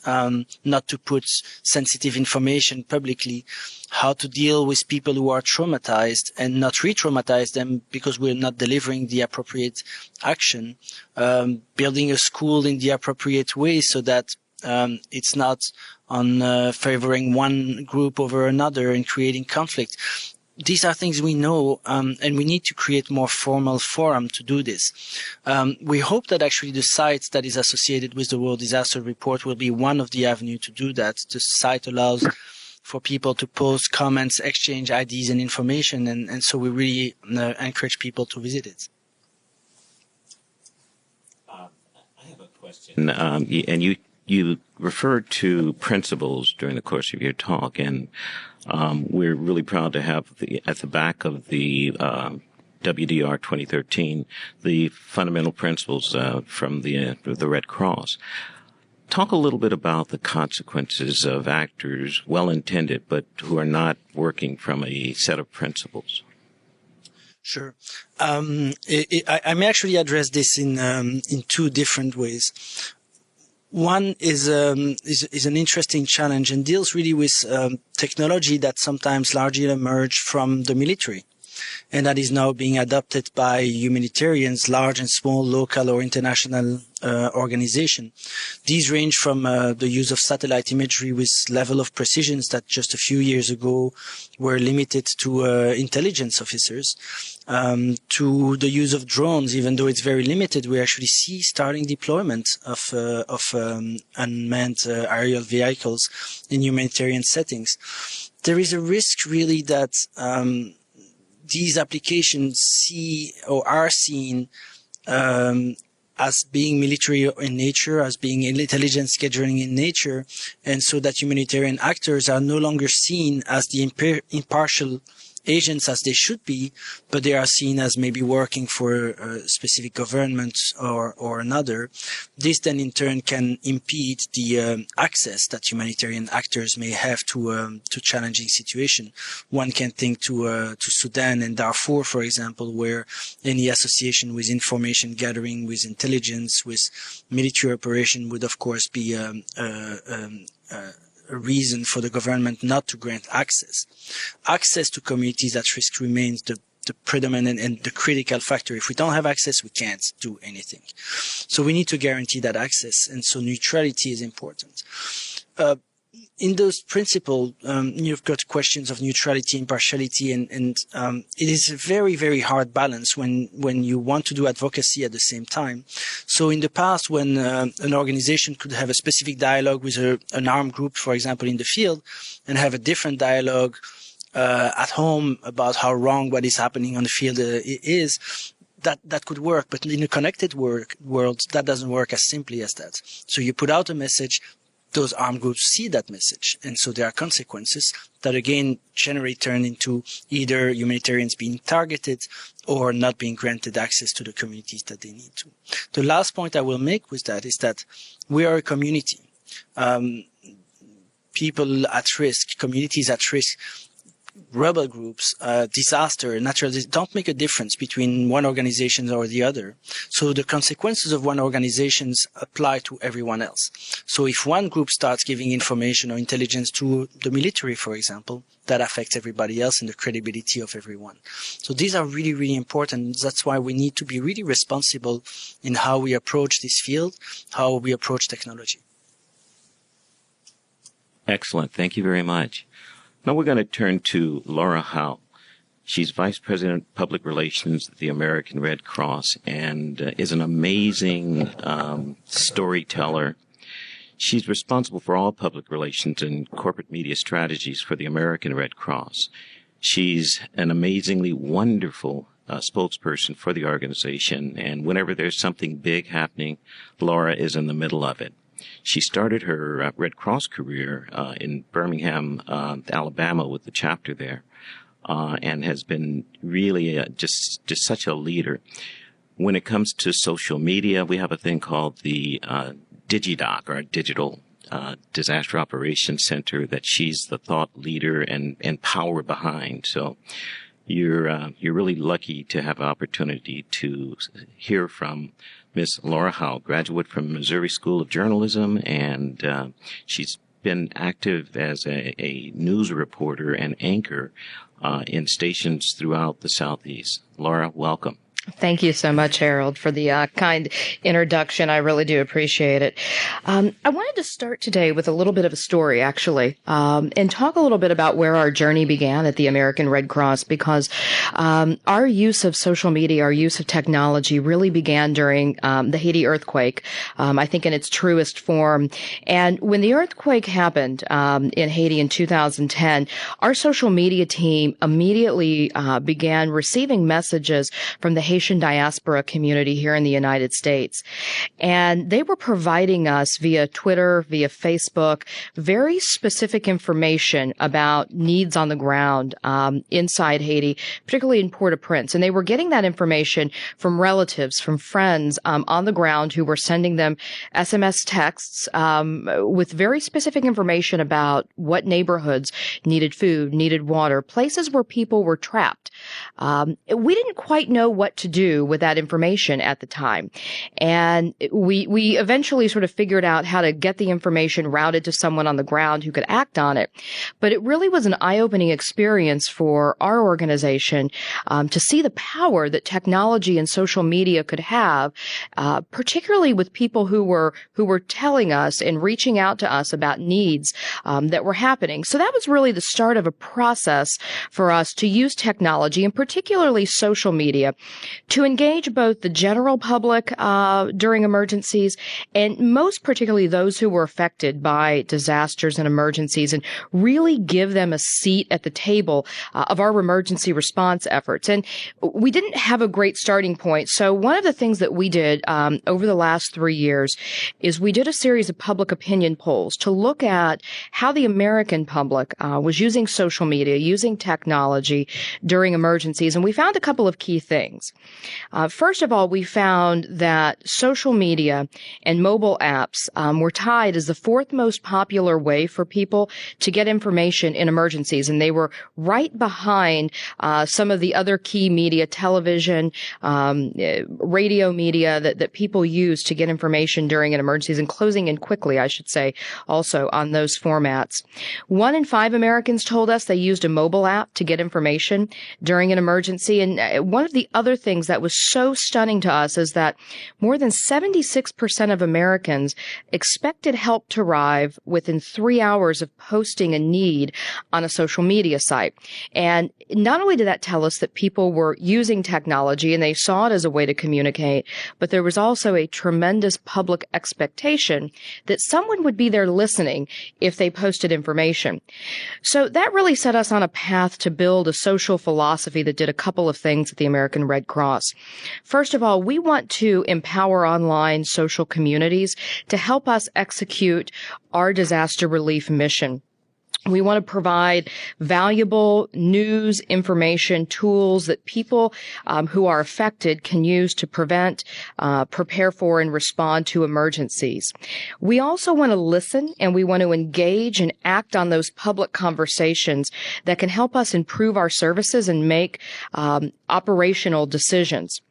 not to put sensitive information publicly, how to deal with people who are traumatized and not re-traumatize them because we're not delivering the appropriate action, building a school in the appropriate way so that it's not on favoring one group over another and creating conflict. These are things we know, and we need to create more formal forum to do this. We hope that actually the site that is associated with the World Disaster Report will be one of the avenues to do that. The site allows for people to post comments, exchange IDs and information, and so we really encourage people to visit it. I have a question. And you referred to principles during the course of your talk, and we're really proud to have at the back of the WDR 2013 the fundamental principles from the Red Cross. Talk a little bit about the consequences of actors, well-intended, but who are not working from a set of principles. Sure. I may actually address this in two different ways. One is an interesting challenge and deals really with technology that sometimes largely emerged from the military, and that is now being adopted by humanitarians, large and small, local or international organization. These range from the use of satellite imagery with level of precisions that just a few years ago were limited to intelligence officers, to the use of drones. Even though it's very limited, we actually see starting deployment of unmanned aerial vehicles in humanitarian settings. There is a risk really that these applications see or are seen as being military in nature, as being intelligence scheduling in nature, and so that humanitarian actors are no longer seen as the impartial agents as they should be, but they are seen as maybe working for a specific government or another. This then in turn can impede the access that humanitarian actors may have to challenging situation. One can think to Sudan and Darfur, for example, where any association with information gathering, with intelligence, with military operation would of course be a reason for the government not to grant access. Access to communities at risk remains the predominant and the critical factor. If we don't have access, we can't do anything. So we need to guarantee that access, and so neutrality is important. In those principles, you've got questions of neutrality, impartiality, and it is a very, very hard balance when you want to do advocacy at the same time. So in the past, when an organization could have a specific dialogue with an armed group, for example, in the field, and have a different dialogue at home about how wrong what is happening on the field is, that could work. But in a connected world, that doesn't work as simply as that. So you put out a message, those armed groups see that message, and so there are consequences that again turn into either humanitarians being targeted or not being granted access to the communities that they need to. The last point I will make with that is that we are a community. People at risk, communities at risk, rebel groups, disaster, natural disaster, don't make a difference between one organization or the other. So the consequences of one organization apply to everyone else. So if one group starts giving information or intelligence to the military, for example, that affects everybody else and the credibility of everyone. So these are really, really important. That's why we need to be really responsible in how we approach this field, how we approach technology. Excellent. Thank you very much. Now we're going to turn to Laura Howe. She's Vice President of Public Relations at the American Red Cross and is an amazing storyteller. She's responsible for all public relations and corporate media strategies for the American Red Cross. She's an amazingly wonderful spokesperson for the organization, and whenever there's something big happening, Laura is in the middle of it. She started her Red Cross career in Birmingham, Alabama, with the chapter there. and has been really just such a leader. When it comes to social media, we have a thing called the DigiDoc, or Digital Disaster Operations Center, that she's the thought leader and power behind. So you're really lucky to have an opportunity to hear from Miss Laura Howe, graduate from Missouri School of Journalism, and she's been active as a news reporter and anchor in stations throughout the Southeast. Laura, welcome. Thank you so much, Harold, for the kind introduction. I really do appreciate it. I wanted to start today with a little bit of a story, actually, and talk a little bit about where our journey began at the American Red Cross, because our use of social media, our use of technology really began during the Haiti earthquake, I think in its truest form. And when the earthquake happened in Haiti in 2010, our social media team immediately began receiving messages from the Haitian diaspora community here in the United States. And they were providing us via Twitter, via Facebook, very specific information about needs on the ground inside Haiti, particularly in Port-au-Prince. And they were getting that information from relatives, from friends on the ground who were sending them SMS texts with very specific information about what neighborhoods needed food, needed water, places where people were trapped. We didn't quite know what to do with that information at the time. And we eventually sort of figured out how to get the information routed to someone on the ground who could act on it. But it really was an eye-opening experience for our organization to see the power that technology and social media could have, particularly with people who were telling us and reaching out to us about needs that were happening. So that was really the start of a process for us to use technology, and particularly social media, to engage both the general public during emergencies, and most particularly those who were affected by disasters and emergencies, and really give them a seat at the table of our emergency response efforts. And we didn't have a great starting point. So one of the things that we did over the last 3 years is we did a series of public opinion polls to look at how the American public was using social media, using technology during emergencies. And we found a couple of key things. First of all, we found that social media and mobile apps were tied as the fourth most popular way for people to get information in emergencies. And they were right behind some of the other key media, television, radio media that people use to get information during an emergencies, and closing in quickly, I should say, also on those formats. 1 in 5 Americans told us they used a mobile app to get information during an emergency. And one of the other things that was so stunning to us is that more than 76% of Americans expected help to arrive within 3 hours of posting a need on a social media site. And not only did that tell us that people were using technology and they saw it as a way to communicate, but there was also a tremendous public expectation that someone would be there listening if they posted information. So that really set us on a path to build a social philosophy that did a couple of things at the American Red Cross. First of all, we want to empower online social communities to help us execute our disaster relief mission. We want to provide valuable news, information, tools that people who are affected can use to prevent, prepare for, and respond to emergencies. We also want to listen, and we want to engage and act on those public conversations that can help us improve our services and make operational decisions.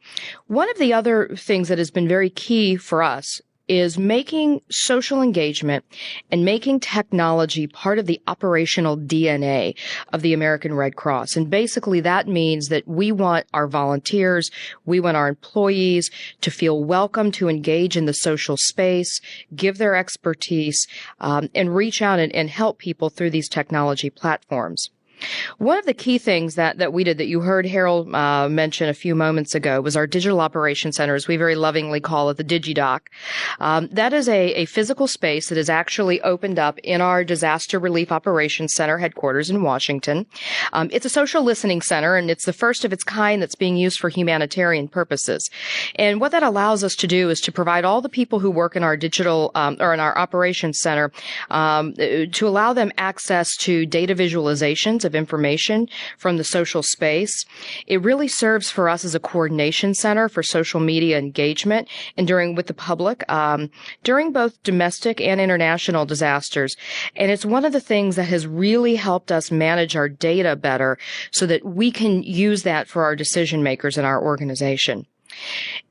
One of the other things that has been very key for us is making social engagement and making technology part of the operational DNA of the American Red Cross. And basically that means that we want our volunteers, we want our employees to feel welcome to engage in the social space, give their expertise, and reach out and help people through these technology platforms. One of the key things that we did that you heard Harold mention a few moments ago was our Digital Operations Center, as we very lovingly call it, the DigiDoc. That is a physical space that is actually opened up in our Disaster Relief Operations Center headquarters in Washington. It's a social listening center, and it's the first of its kind that's being used for humanitarian purposes. And what that allows us to do is to provide all the people who work in our digital or in our operations center to allow them access to data visualizations of information from the social space. It really serves for us as a coordination center for social media engagement and with the public during both domestic and international disasters. And it's one of the things that has really helped us manage our data better so that we can use that for our decision makers in our organization.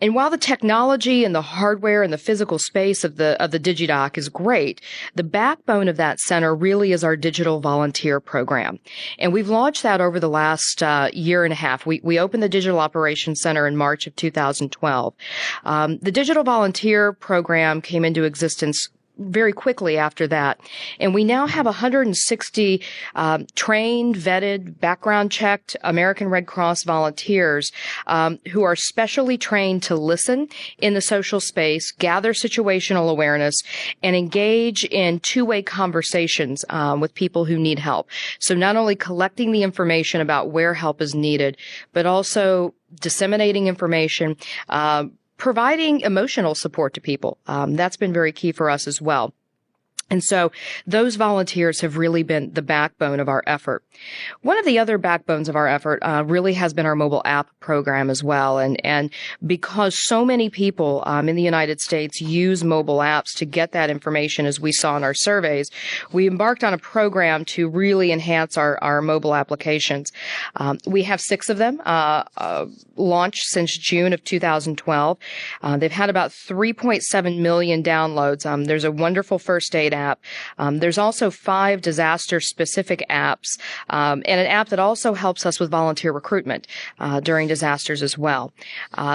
And while the technology and the hardware and the physical space of the DigiDoc is great, the backbone of that center really is our digital volunteer program. And we've launched that over the last year and a half. We opened the Digital Operations Center in March of 2012. The digital volunteer program came into existence very quickly after that. And we now have 160 trained, vetted, background-checked American Red Cross volunteers who are specially trained to listen in the social space, gather situational awareness, and engage in two-way conversations with people who need help. So not only collecting the information about where help is needed, but also disseminating information, providing emotional support to people. That's been very key for us as well. And so those volunteers have really been the backbone of our effort. One of the other backbones of our effort really has been our mobile app program as well. And because so many people in the United States use mobile apps to get that information, as we saw in our surveys, we embarked on a program to really enhance our mobile applications. We have 6 of them launched since June of 2012. They've had about 3.7 million downloads. There's a wonderful first aid app. There's also 5 disaster-specific apps, and an app that also helps us with volunteer recruitment during disasters as well.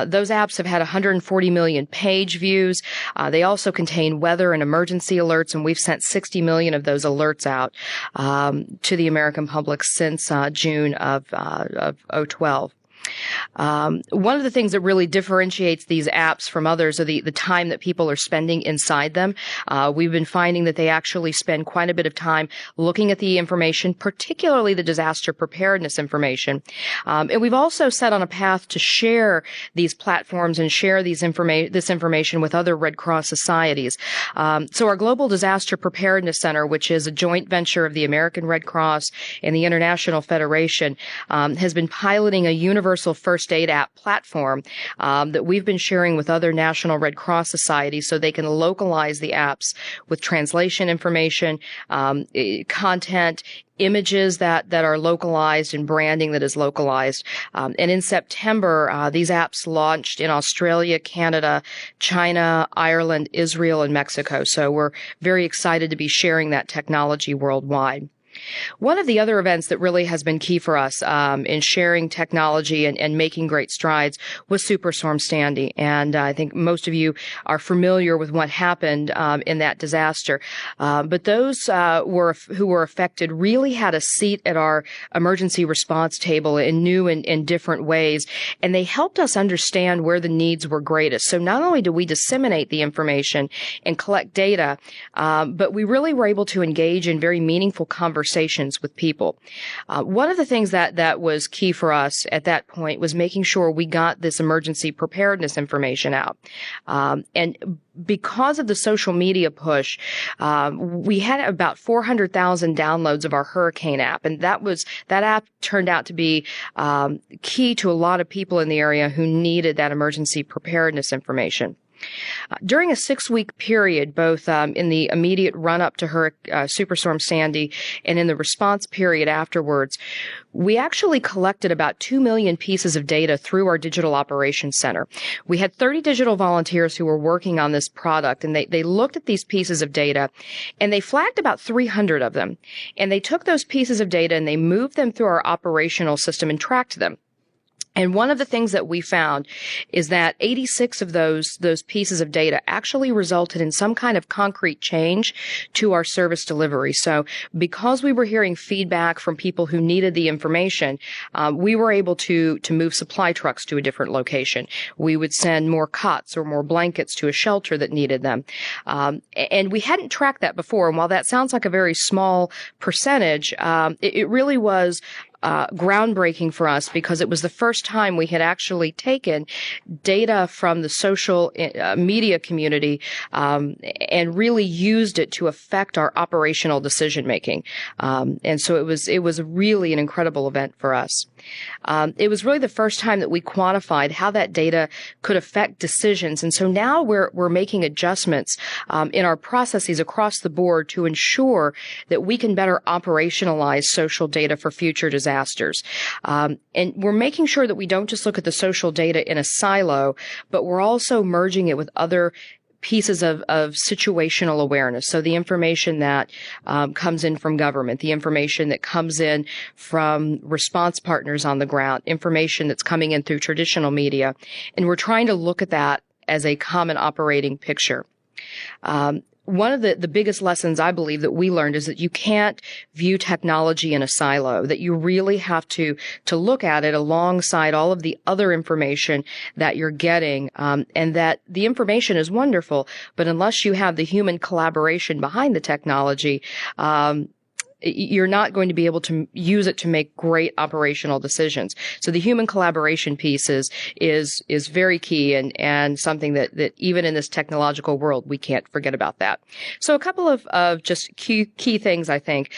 Those apps have had 140 million page views. They also contain weather and emergency alerts, and we've sent 60 million of those alerts out to the American public since June of 2012. One of the things that really differentiates these apps from others are the time that people are spending inside them. We've been finding that they actually spend quite a bit of time looking at the information, particularly the disaster preparedness information. And we've also set on a path to share these platforms and share this information with other Red Cross societies. So our Global Disaster Preparedness Center, which is a joint venture of the American Red Cross and the International Federation, has been piloting a universal first aid app platform that we've been sharing with other National Red Cross societies so they can localize the apps with translation information, content, images that are localized and branding that is localized. And in September, these apps launched in Australia, Canada, China, Ireland, Israel, and Mexico. So we're very excited to be sharing that technology worldwide. One of the other events that really has been key for us in sharing technology and making great strides was Superstorm Sandy. And I think most of you are familiar with what happened in that disaster. But those who were affected really had a seat at our emergency response table in new and different ways. And they helped us understand where the needs were greatest. So not only do we disseminate the information and collect data, but we really were able to engage in very meaningful conversations with people. One of the things that was key for us at that point was making sure we got this emergency preparedness information out. And because of the social media push, we had about 400,000 downloads of our hurricane app. And that app turned out to be key to a lot of people in the area who needed that emergency preparedness information. During a 6-week period, both in the immediate run-up to Superstorm Sandy and in the response period afterwards, we actually collected about 2 million pieces of data through our Digital Operations Center. We had 30 digital volunteers who were working on this product, and they looked at these pieces of data, and they flagged about 300 of them. And they took those pieces of data and they moved them through our operational system and tracked them. And one of the things that we found is that 86 of those pieces of data actually resulted in some kind of concrete change to our service delivery. So because we were hearing feedback from people who needed the information, we were able to move supply trucks to a different location. We would send more cots or more blankets to a shelter that needed them. And we hadn't tracked that before. And while that sounds like a very small percentage, it really was groundbreaking for us because it was the first time we had actually taken data from the social media community and really used it to affect our operational decision making. And so it was really an incredible event for us. It was really the first time that we quantified how that data could affect decisions. And so now we're making adjustments in our processes across the board to ensure that we can better operationalize social data for future disasters. And we're making sure that we don't just look at the social data in a silo, but we're also merging it with other pieces of situational awareness. So the information that comes in from government, the information that comes in from response partners on the ground, information that's coming in through traditional media. And we're trying to look at that as a common operating picture. One of the biggest lessons I believe that we learned is that you can't view technology in a silo, that you really have to look at it alongside all of the other information that you're getting, and that the information is wonderful, but unless you have the human collaboration behind the technology, you're not going to be able to use it to make great operational decisions. So the human collaboration piece is very key and something that even in this technological world, we can't forget about that. So a couple of just key things, I think.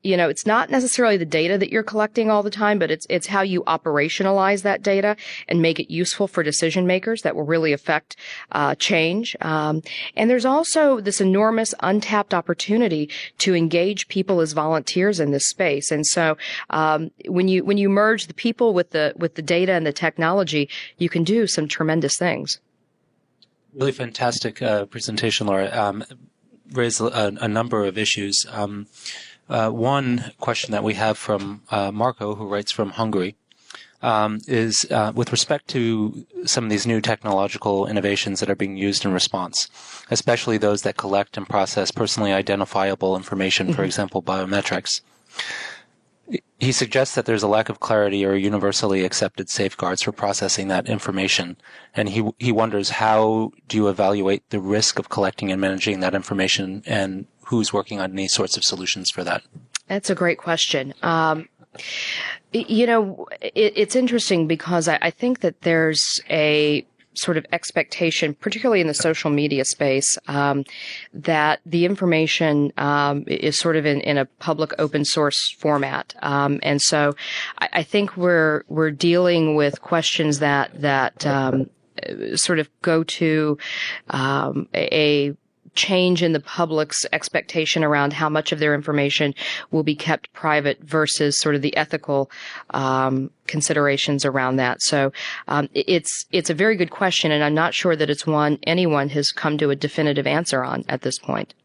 It's not necessarily the data that you're collecting all the time, but it's how you operationalize that data and make it useful for decision makers that will really affect change. And there's also this enormous untapped opportunity to engage people as volunteers in this space. And so when you merge the people with the data and the technology, you can do some tremendous things. Really fantastic presentation, Laura. Raised a number of issues. One question that we have from Marco, who writes from Hungary, is with respect to some of these new technological innovations that are being used in response, especially those that collect and process personally identifiable information, for example, biometrics. He suggests that there's a lack of clarity or universally accepted safeguards for processing that information. And he wonders, how do you evaluate the risk of collecting and managing that information, and who's working on any sorts of solutions for that? That's a great question. It's interesting because I think that there's a sort of expectation, particularly in the social media space, that the information is sort of in a public open source format. And so I think we're dealing with questions that sort of go to a change in the public's expectation around how much of their information will be kept private versus sort of the ethical considerations around that. So it's a very good question, and I'm not sure that it's one anyone has come to a definitive answer on at this point.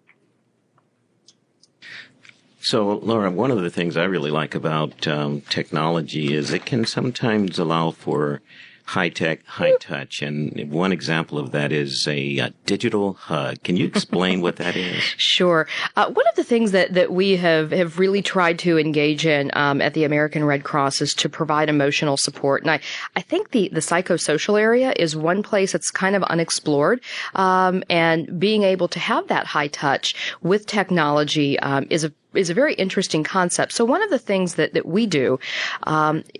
So, Laura, one of the things I really like about technology is it can sometimes allow for high-tech, high-touch, and one example of that is a digital hug. Can you explain what that is? Sure. One of the things that we have really tried to engage in at the American Red Cross is to provide emotional support. And I think the psychosocial area is one place that's kind of unexplored, and being able to have that high touch with technology is a very interesting concept. So one of the things that we do,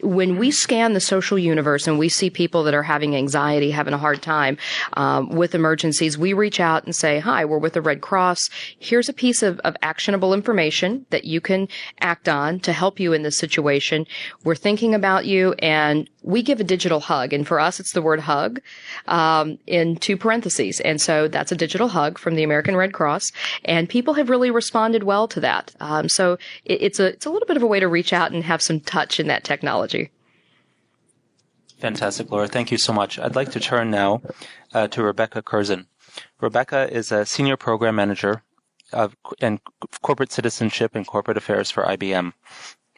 when we scan the social universe and we see people that are having anxiety, having a hard time with emergencies, we reach out and say, hi, we're with the Red Cross. Here's a piece of actionable information that you can act on to help you in this situation. We're thinking about you, and we give a digital hug. And for us, it's the word hug in 2 parentheses. And so that's a digital hug from the American Red Cross. And people have really responded well to that. So it's a little bit of a way to reach out and have some touch in that technology. Fantastic, Laura. Thank you so much. I'd like to turn now to Rebecca Curzon. Rebecca is a Senior Program Manager of Corporate Citizenship and Corporate Affairs for IBM.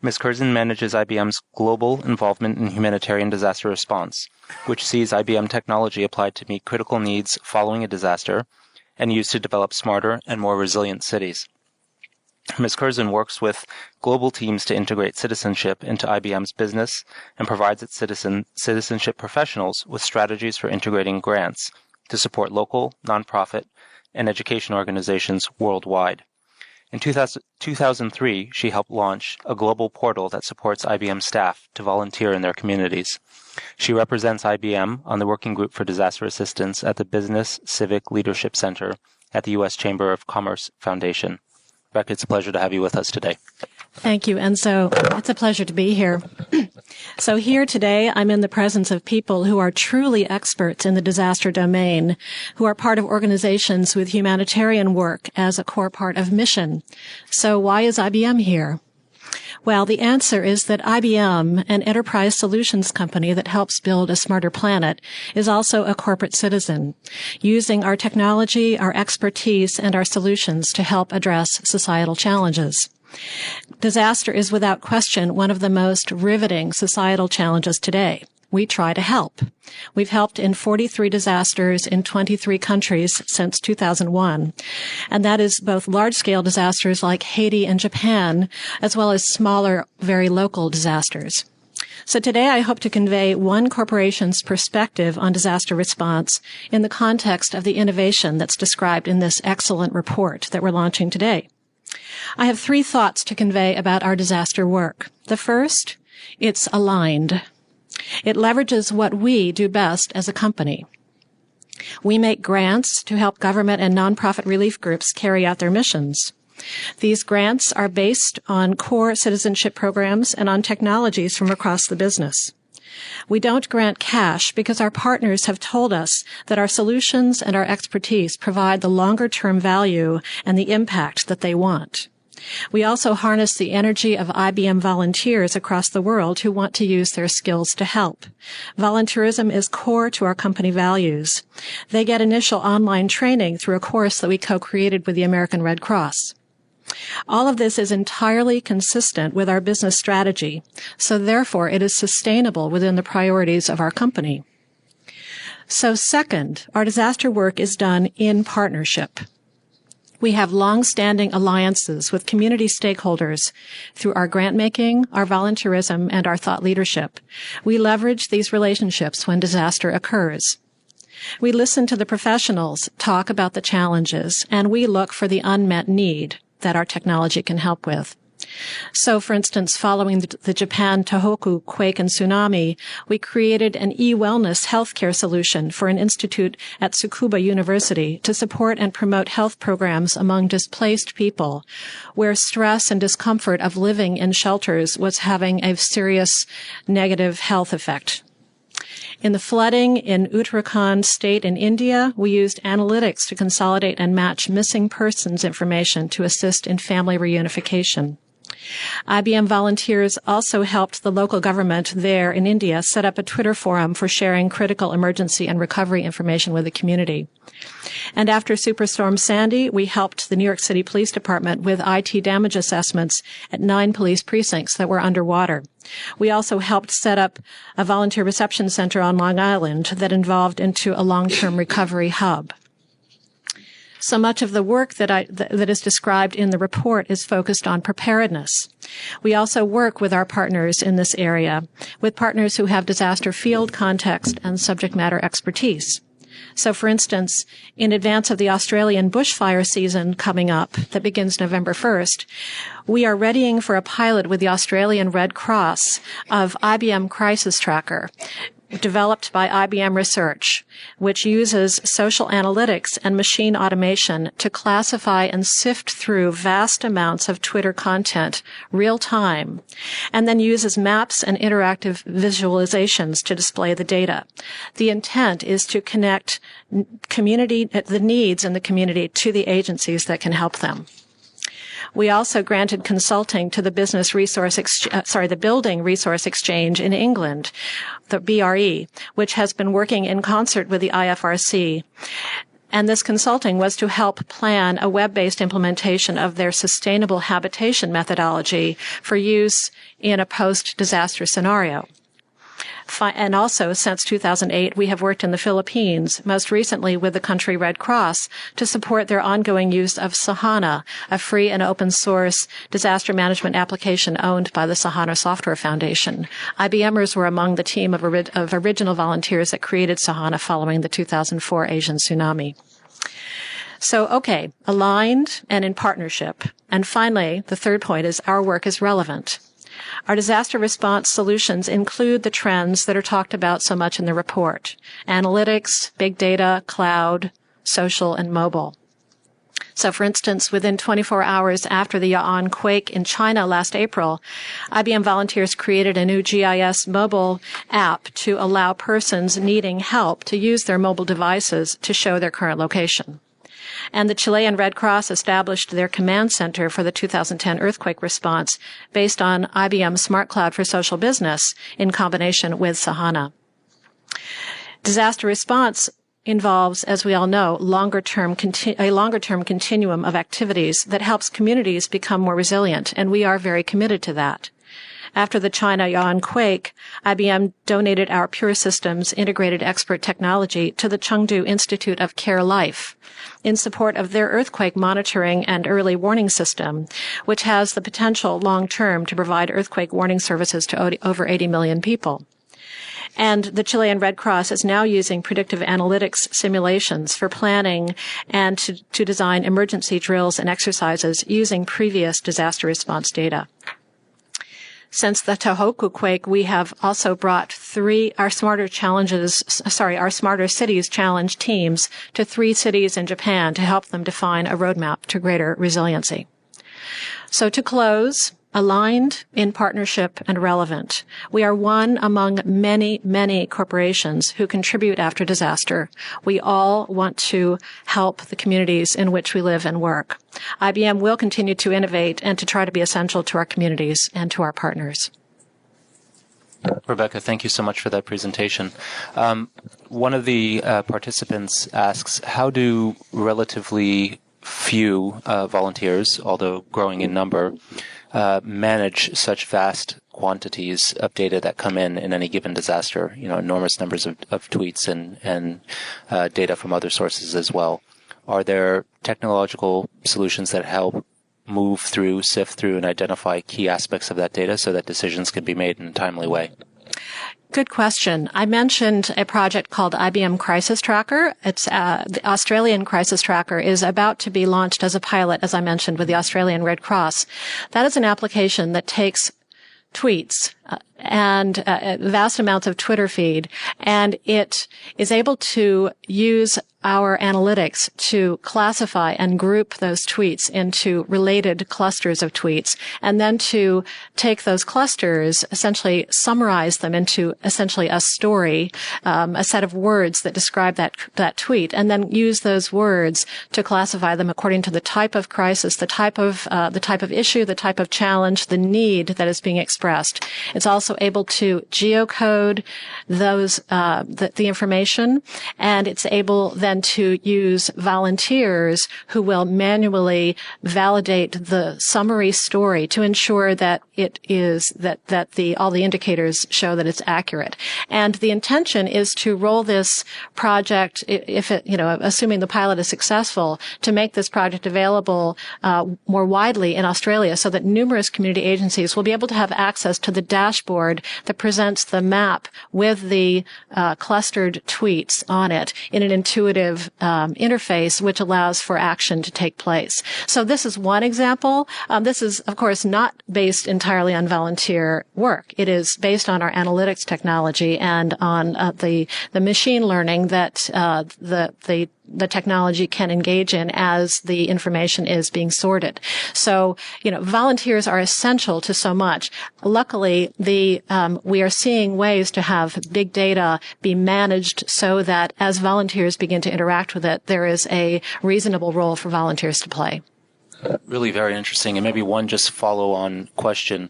Ms. Curzon manages IBM's global involvement in humanitarian disaster response, which sees IBM technology applied to meet critical needs following a disaster and used to develop smarter and more resilient cities. Ms. Curzon works with global teams to integrate citizenship into IBM's business and provides its citizenship professionals with strategies for integrating grants to support local, nonprofit, and education organizations worldwide. In 2003, she helped launch a global portal that supports IBM staff to volunteer in their communities. She represents IBM on the Working Group for Disaster Assistance at the Business Civic Leadership Center at the U.S. Chamber of Commerce Foundation. Rebecca, it's a pleasure to have you with us today. Thank you, Enzo. It's a pleasure to be here. So here today, I'm in the presence of people who are truly experts in the disaster domain, who are part of organizations with humanitarian work as a core part of mission. So why is IBM here? Well, the answer is that IBM, an enterprise solutions company that helps build a smarter planet, is also a corporate citizen, using our technology, our expertise, and our solutions to help address societal challenges. Disaster is without question one of the most riveting societal challenges today. We try to help. We've helped in 43 disasters in 23 countries since 2001. And that is both large-scale disasters like Haiti and Japan, as well as smaller, very local disasters. So today I hope to convey one corporation's perspective on disaster response in the context of the innovation that's described in this excellent report that we're launching today. I have 3 thoughts to convey about our disaster work. The first, it's aligned. It leverages what we do best as a company. We make grants to help government and nonprofit relief groups carry out their missions. These grants are based on core citizenship programs and on technologies from across the business. We don't grant cash because our partners have told us that our solutions and our expertise provide the longer-term value and the impact that they want. We also harness the energy of IBM volunteers across the world who want to use their skills to help. Volunteerism is core to our company values. They get initial online training through a course that we co-created with the American Red Cross. All of this is entirely consistent with our business strategy, so therefore it is sustainable within the priorities of our company. So second, our disaster work is done in partnership. We have long-standing alliances with community stakeholders through our grant-making, our volunteerism, and our thought leadership. We leverage these relationships when disaster occurs. We listen to the professionals talk about the challenges, and we look for the unmet need that our technology can help with. So, for instance, following the Japan Tohoku quake and tsunami, we created an e-wellness healthcare solution for an institute at Tsukuba University to support and promote health programs among displaced people, where stress and discomfort of living in shelters was having a serious negative health effect. In the flooding in Uttarakhand state in India, we used analytics to consolidate and match missing persons information to assist in family reunification. IBM volunteers also helped the local government there in India set up a Twitter forum for sharing critical emergency and recovery information with the community. And after Superstorm Sandy, we helped the New York City Police Department with IT damage assessments at 9 police precincts that were underwater. We also helped set up a volunteer reception center on Long Island that evolved into a long-term recovery hub. So much of the work that is described in the report is focused on preparedness. We also work with our partners in this area, with partners who have disaster field context and subject matter expertise. So, for instance, in advance of the Australian bushfire season coming up that begins November 1st, we are readying for a pilot with the Australian Red Cross of IBM Crisis Tracker, developed by IBM Research, which uses social analytics and machine automation to classify and sift through vast amounts of Twitter content real time, and then uses maps and interactive visualizations to display the data. The intent is to connect the needs in the community to the agencies that can help them. We also granted consulting to the the Building Resource Exchange in England, the BRE, which has been working in concert with the IFRC. And this consulting was to help plan a web-based implementation of their sustainable habitation methodology for use in a post-disaster scenario. And also, since 2008, we have worked in the Philippines, most recently with the country Red Cross, to support their ongoing use of Sahana, a free and open source disaster management application owned by the Sahana Software Foundation. IBMers were among the team of original volunteers that created Sahana following the 2004 Asian tsunami. So, okay, aligned and in partnership. And finally, the third point is our work is relevant. Our disaster response solutions include the trends that are talked about so much in the report: analytics, big data, cloud, social, and mobile. So, for instance, within 24 hours after the Ya'an quake in China last April, IBM volunteers created a new GIS mobile app to allow persons needing help to use their mobile devices to show their current location. And the Chilean Red Cross established their command center for the 2010 earthquake response based on IBM Smart Cloud for Social Business in combination with Sahana. Disaster response involves, as we all know, a longer-term continuum of activities that helps communities become more resilient, and we are very committed to that. After the China Ya'an quake, IBM donated our Pure Systems integrated expert technology to the Chengdu Institute of Care Life in support of their earthquake monitoring and early warning system, which has the potential long-term to provide earthquake warning services to over 80 million people. And the Chilean Red Cross is now using predictive analytics simulations for planning and to design emergency drills and exercises using previous disaster response data. Since the Tohoku quake, we have also brought our Smarter Cities Challenge teams to 3 cities in Japan to help them define a roadmap to greater resiliency. So to close, aligned, in partnership, and relevant. We are one among many, many corporations who contribute after disaster. We all want to help the communities in which we live and work. IBM will continue to innovate and to try to be essential to our communities and to our partners. Rebecca, thank you so much for that presentation. One of the participants asks, how do relatively few volunteers, although growing in number, manage such vast quantities of data that come in any given disaster, enormous numbers of tweets and data from other sources as well? Are there technological solutions that help move through, sift through, and identify key aspects of that data so that decisions can be made in a timely way? Good question. I mentioned a project called IBM Crisis Tracker. It's the Australian Crisis Tracker is about to be launched as a pilot, as I mentioned, with the Australian Red Cross. That is an application that takes tweets and vast amounts of Twitter feed, and it is able to use our analytics to classify and group those tweets into related clusters of tweets, and then to take those clusters, essentially summarize them into essentially a story, a set of words that describe that tweet, and then use those words to classify them according to the type of crisis, the type of issue, the type of challenge, the need that is being expressed. It's also able to geocode the information, and it's able then to use volunteers who will manually validate the summary story to ensure that it is all the indicators show that it's accurate. And the intention is to roll this project, assuming the pilot is successful, to make this project available more widely in Australia so that numerous community agencies will be able to have access to the dashboard that presents the map with the clustered tweets on it in an intuitive interface, which allows for action to take place. So this is one example. This is, of course, not based entirely on volunteer work. It is based on our analytics technology and on the machine learning that the technology can engage in as the information is being sorted. So, volunteers are essential to so much. Luckily, we are seeing ways to have big data be managed so that as volunteers begin to interact with it, there is a reasonable role for volunteers to play. Really very interesting. And maybe one just follow-on question.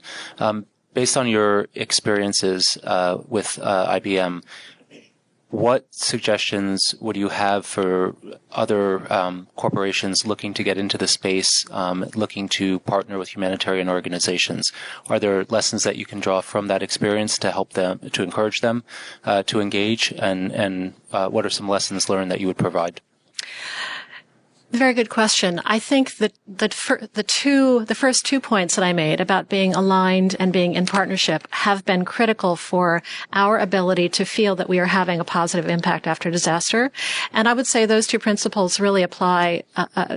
Based on your experiences with IBM, what suggestions would you have for other corporations looking to get into the space, looking to partner with humanitarian organizations? Are there lessons that you can draw from that experience to help them, to encourage them to engage? And what are some lessons learned that you would provide? Very good question. I think that the first 2 points that I made about being aligned and being in partnership have been critical for our ability to feel that we are having a positive impact after disaster. And I would say those 2 principles really apply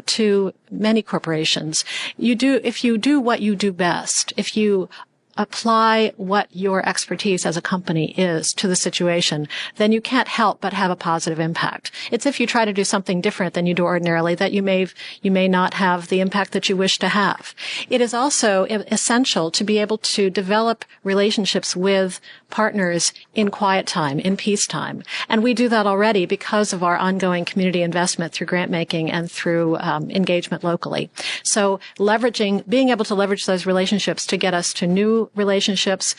to many corporations. If you do what you do best, if you apply what your expertise as a company is to the situation, then you can't help but have a positive impact. It's if you try to do something different than you do ordinarily that you may not have the impact that you wish to have. It is also essential to be able to develop relationships with partners in quiet time, in peacetime. And we do that already because of our ongoing community investment through grant making and through engagement locally. So being able to leverage those relationships to get us to new relationships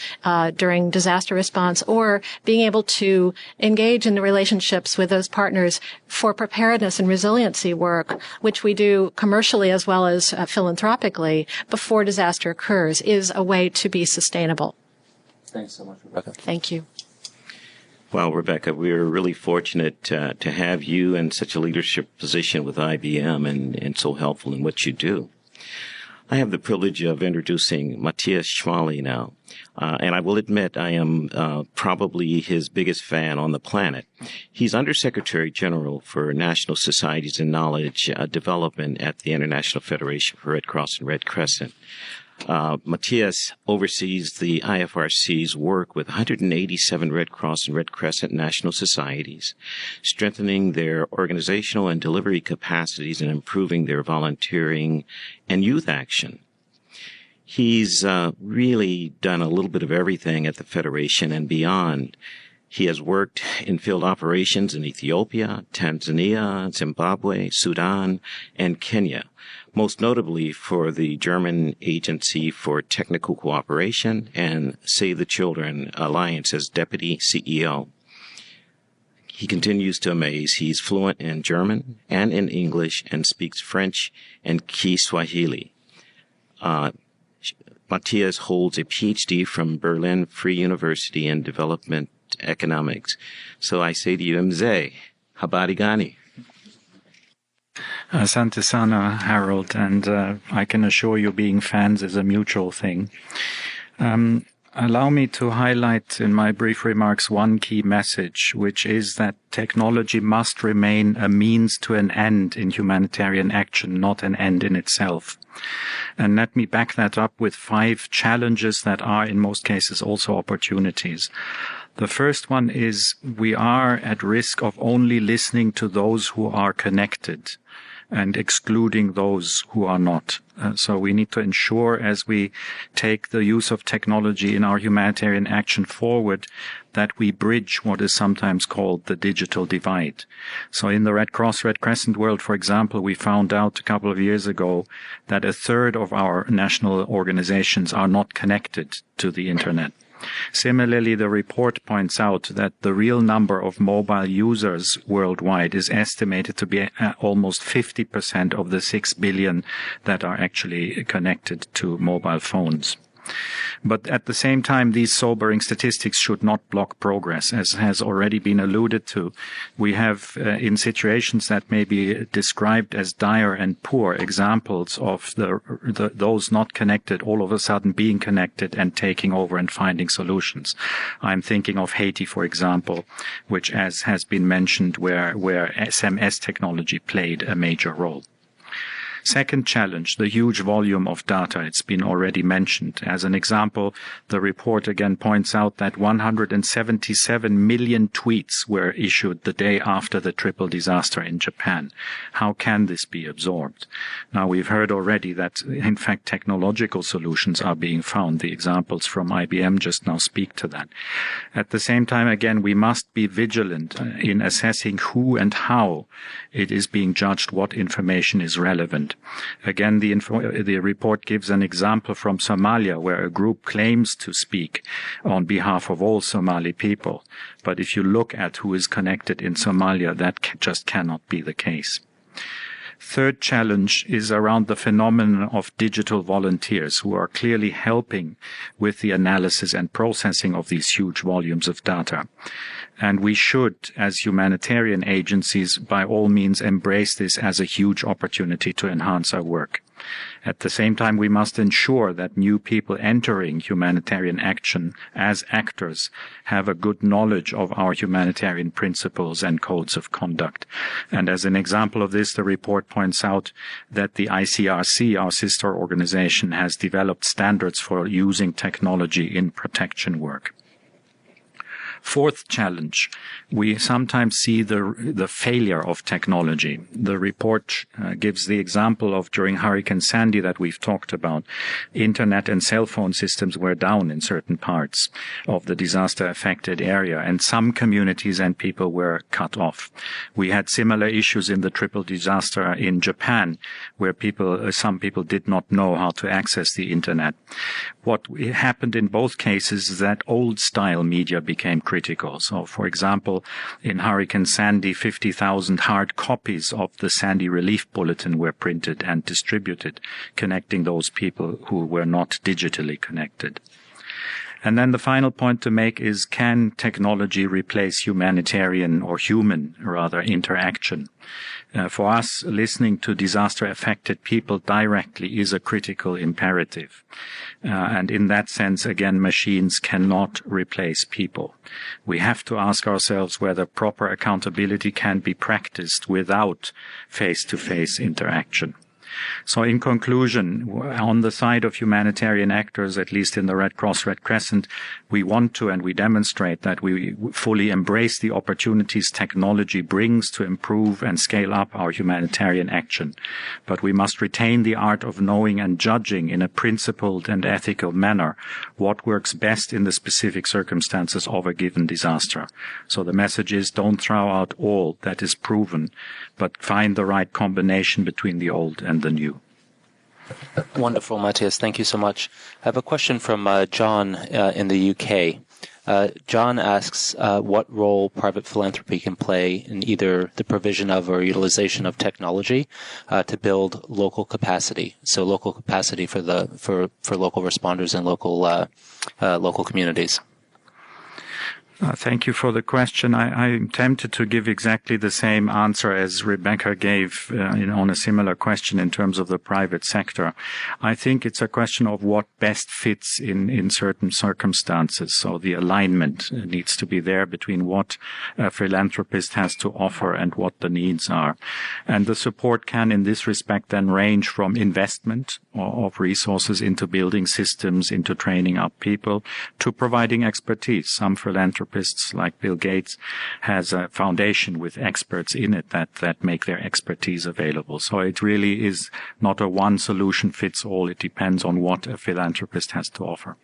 during disaster response, or being able to engage in the relationships with those partners for preparedness and resiliency work, which we do commercially as well as philanthropically before disaster occurs, is a way to be sustainable. Thanks so much, Rebecca. Thank you. Well, Rebecca, we're really fortunate to have you in such a leadership position with IBM and so helpful in what you do. I have the privilege of introducing Matthias Schwally now, and I will admit I am probably his biggest fan on the planet. He's Undersecretary General for National Societies and Knowledge Development at the International Federation for Red Cross and Red Crescent. Matthias oversees the IFRC's work with 187 Red Cross and Red Crescent national societies, strengthening their organizational and delivery capacities and improving their volunteering and youth action. He's really done a little bit of everything at the Federation and beyond. He has worked in field operations in Ethiopia, Tanzania, Zimbabwe, Sudan, and Kenya, most notably for the German Agency for Technical Cooperation and Save the Children Alliance as Deputy CEO. He continues to amaze. He's fluent in German and in English and speaks French and Kiswahili. Matthias holds a PhD from Berlin Free University in Development Economics. So I say to you, Mzee, habari gani? Asante sana, Harold, and I can assure you being fans is a mutual thing. Allow me to highlight in my brief remarks one key message, which is that technology must remain a means to an end in humanitarian action, not an end in itself. And let me back that up with 5 challenges that are in most cases also opportunities. The first one is we are at risk of only listening to those who are connected and excluding those who are not. So we need to ensure, as we take the use of technology in our humanitarian action forward, that we bridge what is sometimes called the digital divide. So in the Red Cross, Red Crescent world, for example, we found out a couple of years ago that 1/3 of our national organizations are not connected to the internet. Similarly, the report points out that the real number of mobile users worldwide is estimated to be almost 50% of the 6 billion that are actually connected to mobile phones. But at the same time, these sobering statistics should not block progress. As has already been alluded to, we have, in situations that may be described as dire and poor, examples of those not connected all of a sudden being connected and taking over and finding solutions. I'm thinking of Haiti, for example, which, as has been mentioned, where SMS technology played a major role. Second challenge, the huge volume of data. It's been already mentioned. As an example, the report again points out that 177 million tweets were issued the day after the triple disaster in Japan. How can this be absorbed? Now, we've heard already that, in fact, technological solutions are being found. The examples from IBM just now speak to that. At the same time, again, we must be vigilant in assessing who and how it is being judged what information is relevant. Again, the report gives an example from Somalia, where a group claims to speak on behalf of all Somali people. But if you look at who is connected in Somalia, that just cannot be the case. Third challenge is around the phenomenon of digital volunteers who are clearly helping with the analysis and processing of these huge volumes of data. And we should, as humanitarian agencies, by all means embrace this as a huge opportunity to enhance our work. At the same time, we must ensure that new people entering humanitarian action as actors have a good knowledge of our humanitarian principles and codes of conduct. And as an example of this, the report points out that the ICRC, our sister organization, has developed standards for using technology in protection work. Fourth challenge, we sometimes see the failure of technology. The report gives the example of during Hurricane Sandy that we've talked about. Internet and cell phone systems were down in certain parts of the disaster-affected area, and some communities and people were cut off. We had similar issues in the triple disaster in Japan, where some people did not know how to access the Internet. What happened in both cases is that old-style media became critical. So, for example, in Hurricane Sandy, 50,000 hard copies of the Sandy Relief Bulletin were printed and distributed, connecting those people who were not digitally connected. And then the final point to make is, can technology replace humanitarian or human, rather, interaction? For us, listening to disaster-affected people directly is a critical imperative. And in that sense, again, machines cannot replace people. We have to ask ourselves whether proper accountability can be practiced without face-to-face interaction. So in conclusion, on the side of humanitarian actors, at least in the Red Cross, Red Crescent, we want to and we demonstrate that we fully embrace the opportunities technology brings to improve and scale up our humanitarian action. But we must retain the art of knowing and judging in a principled and ethical manner what works best in the specific circumstances of a given disaster. So the message is, don't throw out all that is proven, but find the right combination between the old and the new. Wonderful, Matthias. Thank you so much. I have a question from John in the UK. John asks what role private philanthropy can play in either the provision of or utilization of technology to build local capacity. So local capacity for local responders and local communities. Thank you for the question. I'm tempted to give exactly the same answer as Rebecca gave on a similar question in terms of the private sector. I think it's a question of what best fits in certain circumstances. So the alignment needs to be there between what a philanthropist has to offer and what the needs are. And the support can, in this respect, then range from investment of resources into building systems, into training up people, to providing expertise. Some philanthropists, like Bill Gates, has a foundation with experts in it that make their expertise available. So it really is not a one solution fits all. It depends on what a philanthropist has to offer.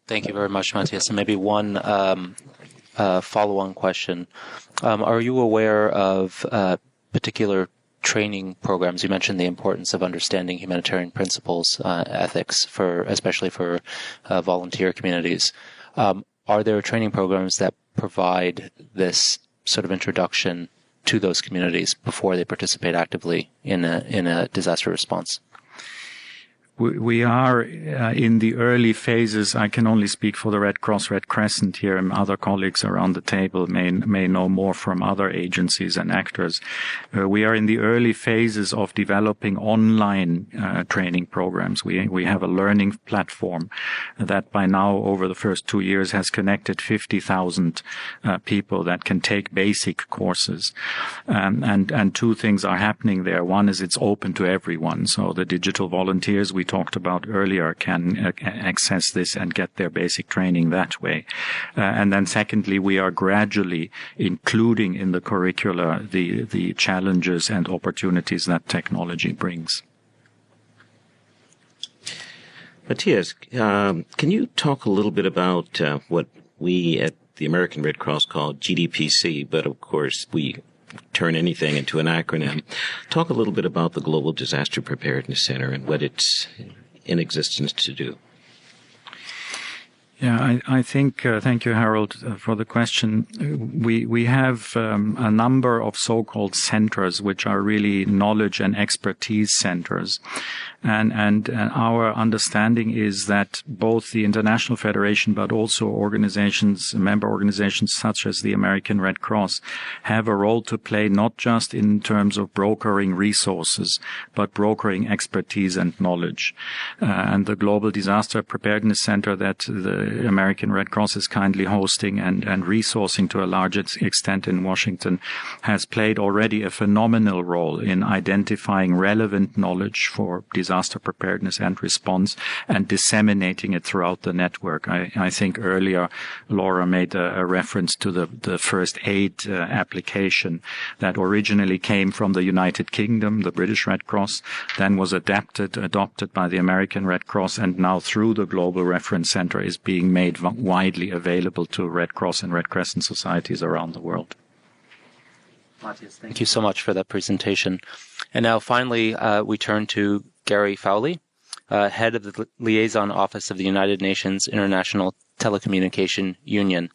Thank you very much, Matthias. And maybe one follow-on question. Are you aware of particular training programs? You mentioned the importance of understanding humanitarian principles, ethics, especially for volunteer communities. Are there training programs that provide this sort of introduction to those communities before they participate actively in a disaster response? We are in the early phases. I can only speak for the Red Cross, Red Crescent here, and other colleagues around the table may know more from other agencies and actors. We are in the early phases of developing online training programs. We have a learning platform that by now, over the first 2 years, has connected 50,000 people that can take basic courses. And two things are happening there. One is it's open to everyone. So the digital volunteers we talked about earlier can access this and get their basic training that way. And then secondly, we are gradually including in the curricula the challenges and opportunities that technology brings. Matthias, can you talk a little bit about what we at the American Red Cross call GDPC, but of course we turn anything into an acronym. Talk a little bit about the Global Disaster Preparedness Center and what it's in existence to do. Yeah, I think, thank you, Harold, for the question. We have a number of so-called centers, which are really knowledge and expertise centers. And our understanding is that both the International Federation, but also member organizations such as the American Red Cross, have a role to play, not just in terms of brokering resources, but brokering expertise and knowledge. And the Global Disaster Preparedness Center that the American Red Cross is kindly hosting and resourcing to a large extent in Washington has played already a phenomenal role in identifying relevant knowledge for disaster preparedness and response and disseminating it throughout the network. I think earlier Laura made a reference to the first aid application that originally came from the United Kingdom, the British Red Cross, then was adopted by the American Red Cross, and now through the Global Reference Center is being made widely available to Red Cross and Red Crescent societies around the world. Matthias, thank you so much for that presentation. And now finally, we turn to Gary Fowley, head of the Liaison Office of the United Nations International Telecommunication Union.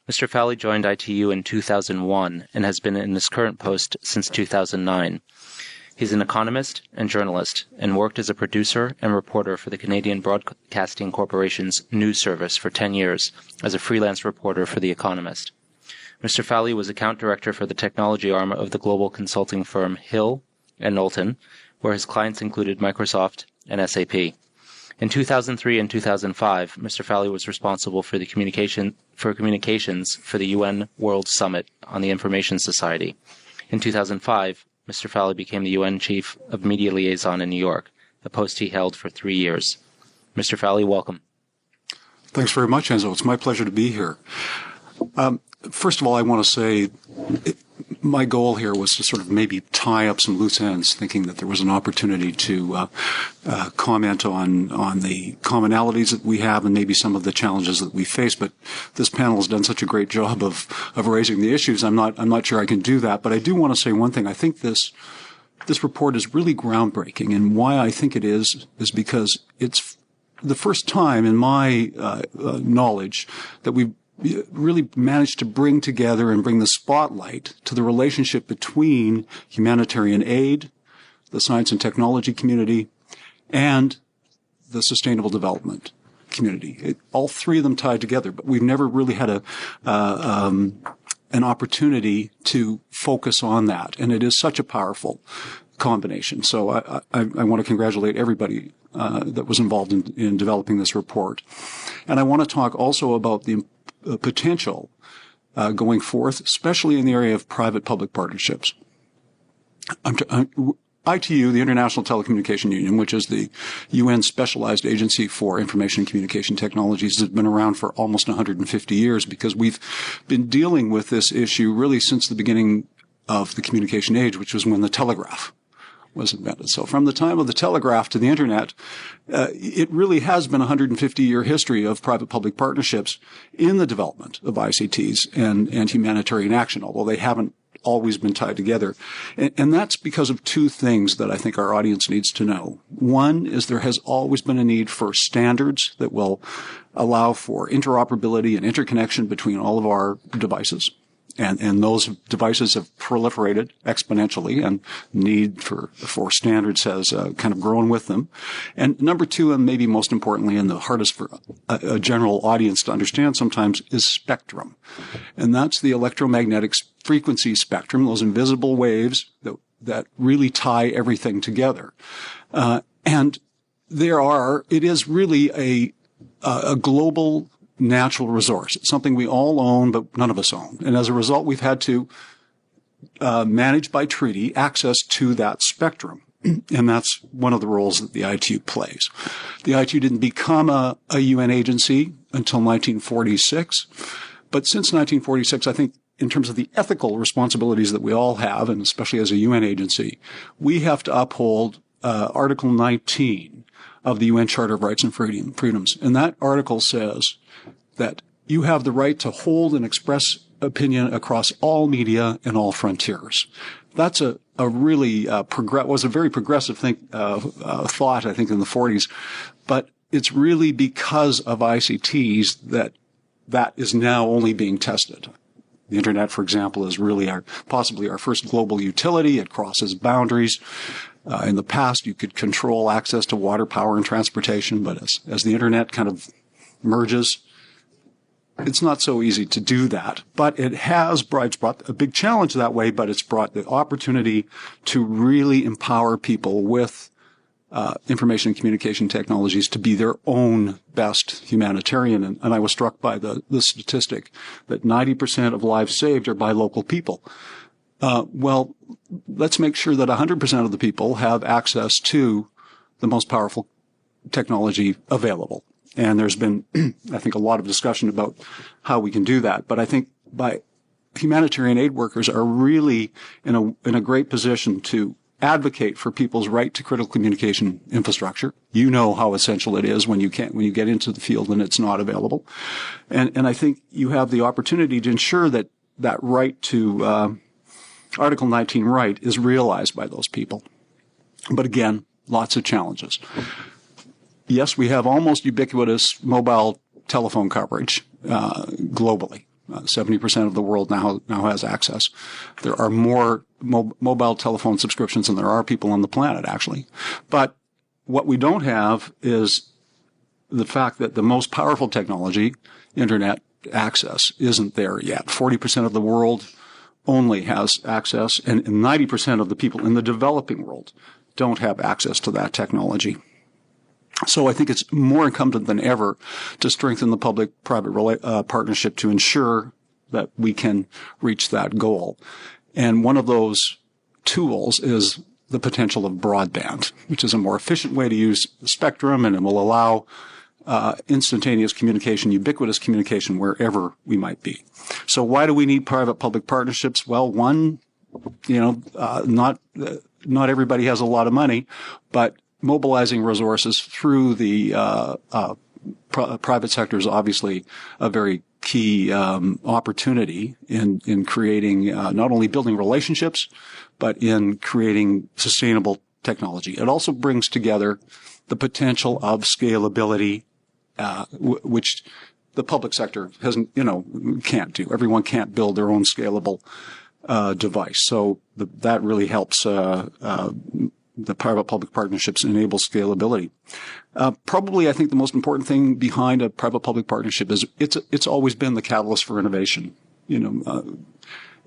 Mr. Fowley joined ITU in 2001 and has been in his current post since 2009. He's an economist and journalist and worked as a producer and reporter for the Canadian Broadcasting Corporation's news service for 10 years as a freelance reporter for The Economist. Mr. Fowley was account director for the technology arm of the global consulting firm Hill and Knowlton, where his clients included Microsoft and SAP. In 2003 and 2005, Mr. Fowley was responsible for communications for the UN World Summit on the Information Society. In 2005, Mr. Fowley became the UN Chief of Media Liaison in New York, a post he held for 3 years. Mr. Fowley, welcome. Thanks very much, Enzo. It's my pleasure to be here. First of all, I want to say my goal here was to sort of maybe tie up some loose ends, thinking that there was an opportunity to comment on the commonalities that we have and maybe some of the challenges that we face. But this panel has done such a great job of raising the issues. I'm not sure I can do that. But I do want to say one thing. I think this report is really groundbreaking, and why I think it is because it's the first time in my knowledge that we've really managed to bring together and bring the spotlight to the relationship between humanitarian aid, the science and technology community, and the sustainable development community. All three of them tied together, but we've never really had an opportunity to focus on that, and it is such a powerful combination. So I want to congratulate everybody that was involved in developing this report. And I want to talk also about the potential going forth, especially in the area of private-public partnerships. ITU, the International Telecommunication Union, which is the UN specialized agency for information and communication technologies, has been around for almost 150 years because we've been dealing with this issue really since the beginning of the communication age, which was when the telegraph was invented. So from the time of the telegraph to the internet, it really has been a 150-year history of private-public partnerships in the development of ICTs and humanitarian action, although they haven't always been tied together. And that's because of two things that I think our audience needs to know. One is there has always been a need for standards that will allow for interoperability and interconnection between all of our devices. And those devices have proliferated exponentially, and need for standards has kind of grown with them. And number two, and maybe most importantly, and the hardest for a general audience to understand sometimes, is spectrum. And that's the electromagnetic frequency spectrum, those invisible waves that really tie everything together. And it is really a global natural resource. It's something we all own, but none of us own. And as a result, we've had to manage by treaty access to that spectrum. And that's one of the roles that the ITU plays. The ITU didn't become a UN agency until 1946. But since 1946, I think in terms of the ethical responsibilities that we all have, and especially as a UN agency, we have to uphold Article 19 of the UN Charter of Rights and Freedoms. And that article says that you have the right to hold and express opinion across all media and all frontiers. That's a really was a very progressive thought, I think, in the 40s. But it's really because of ICTs that is now only being tested. The internet, for example, is really possibly our first global utility. It crosses boundaries. In the past, you could control access to water, power, and transportation, but as the internet kind of merges, it's not so easy to do that. But it's brought a big challenge that way, but it's brought the opportunity to really empower people with information and communication technologies to be their own best humanitarian. And I was struck by the statistic that 90% of lives saved are by local people. Well, let's make sure that 100% of the people have access to the most powerful technology available. And there's been, I think, a lot of discussion about how we can do that. But I think humanitarian aid workers are really in a great position to advocate for people's right to critical communication infrastructure. You know how essential it is when you get into the field and it's not available. And I think you have the opportunity to ensure that right to Article 19 right is realized by those people. But again, lots of challenges. Yes, we have almost ubiquitous mobile telephone coverage globally. 70% of the world now has access. There are more mobile telephone subscriptions than there are people on the planet, actually. But what we don't have is the fact that the most powerful technology, internet access, isn't there yet. 40% of the world only has access, and 90% of the people in the developing world don't have access to that technology. So I think it's more incumbent than ever to strengthen the public-private partnership to ensure that we can reach that goal. And one of those tools is the potential of broadband, which is a more efficient way to use the spectrum, and it will allow instantaneous communication, ubiquitous communication wherever we might be. So why do we need private-public partnerships? Well, one, not everybody has a lot of money, but mobilizing resources through the private sector is obviously a very key opportunity in creating not only building relationships, but in creating sustainable technology. It also brings together the potential of scalability, which the public sector can't do. Everyone can't build their own scalable device. So that really helps the private-public partnerships enable scalability. Probably, I think the most important thing behind a private-public partnership is it's always been the catalyst for innovation.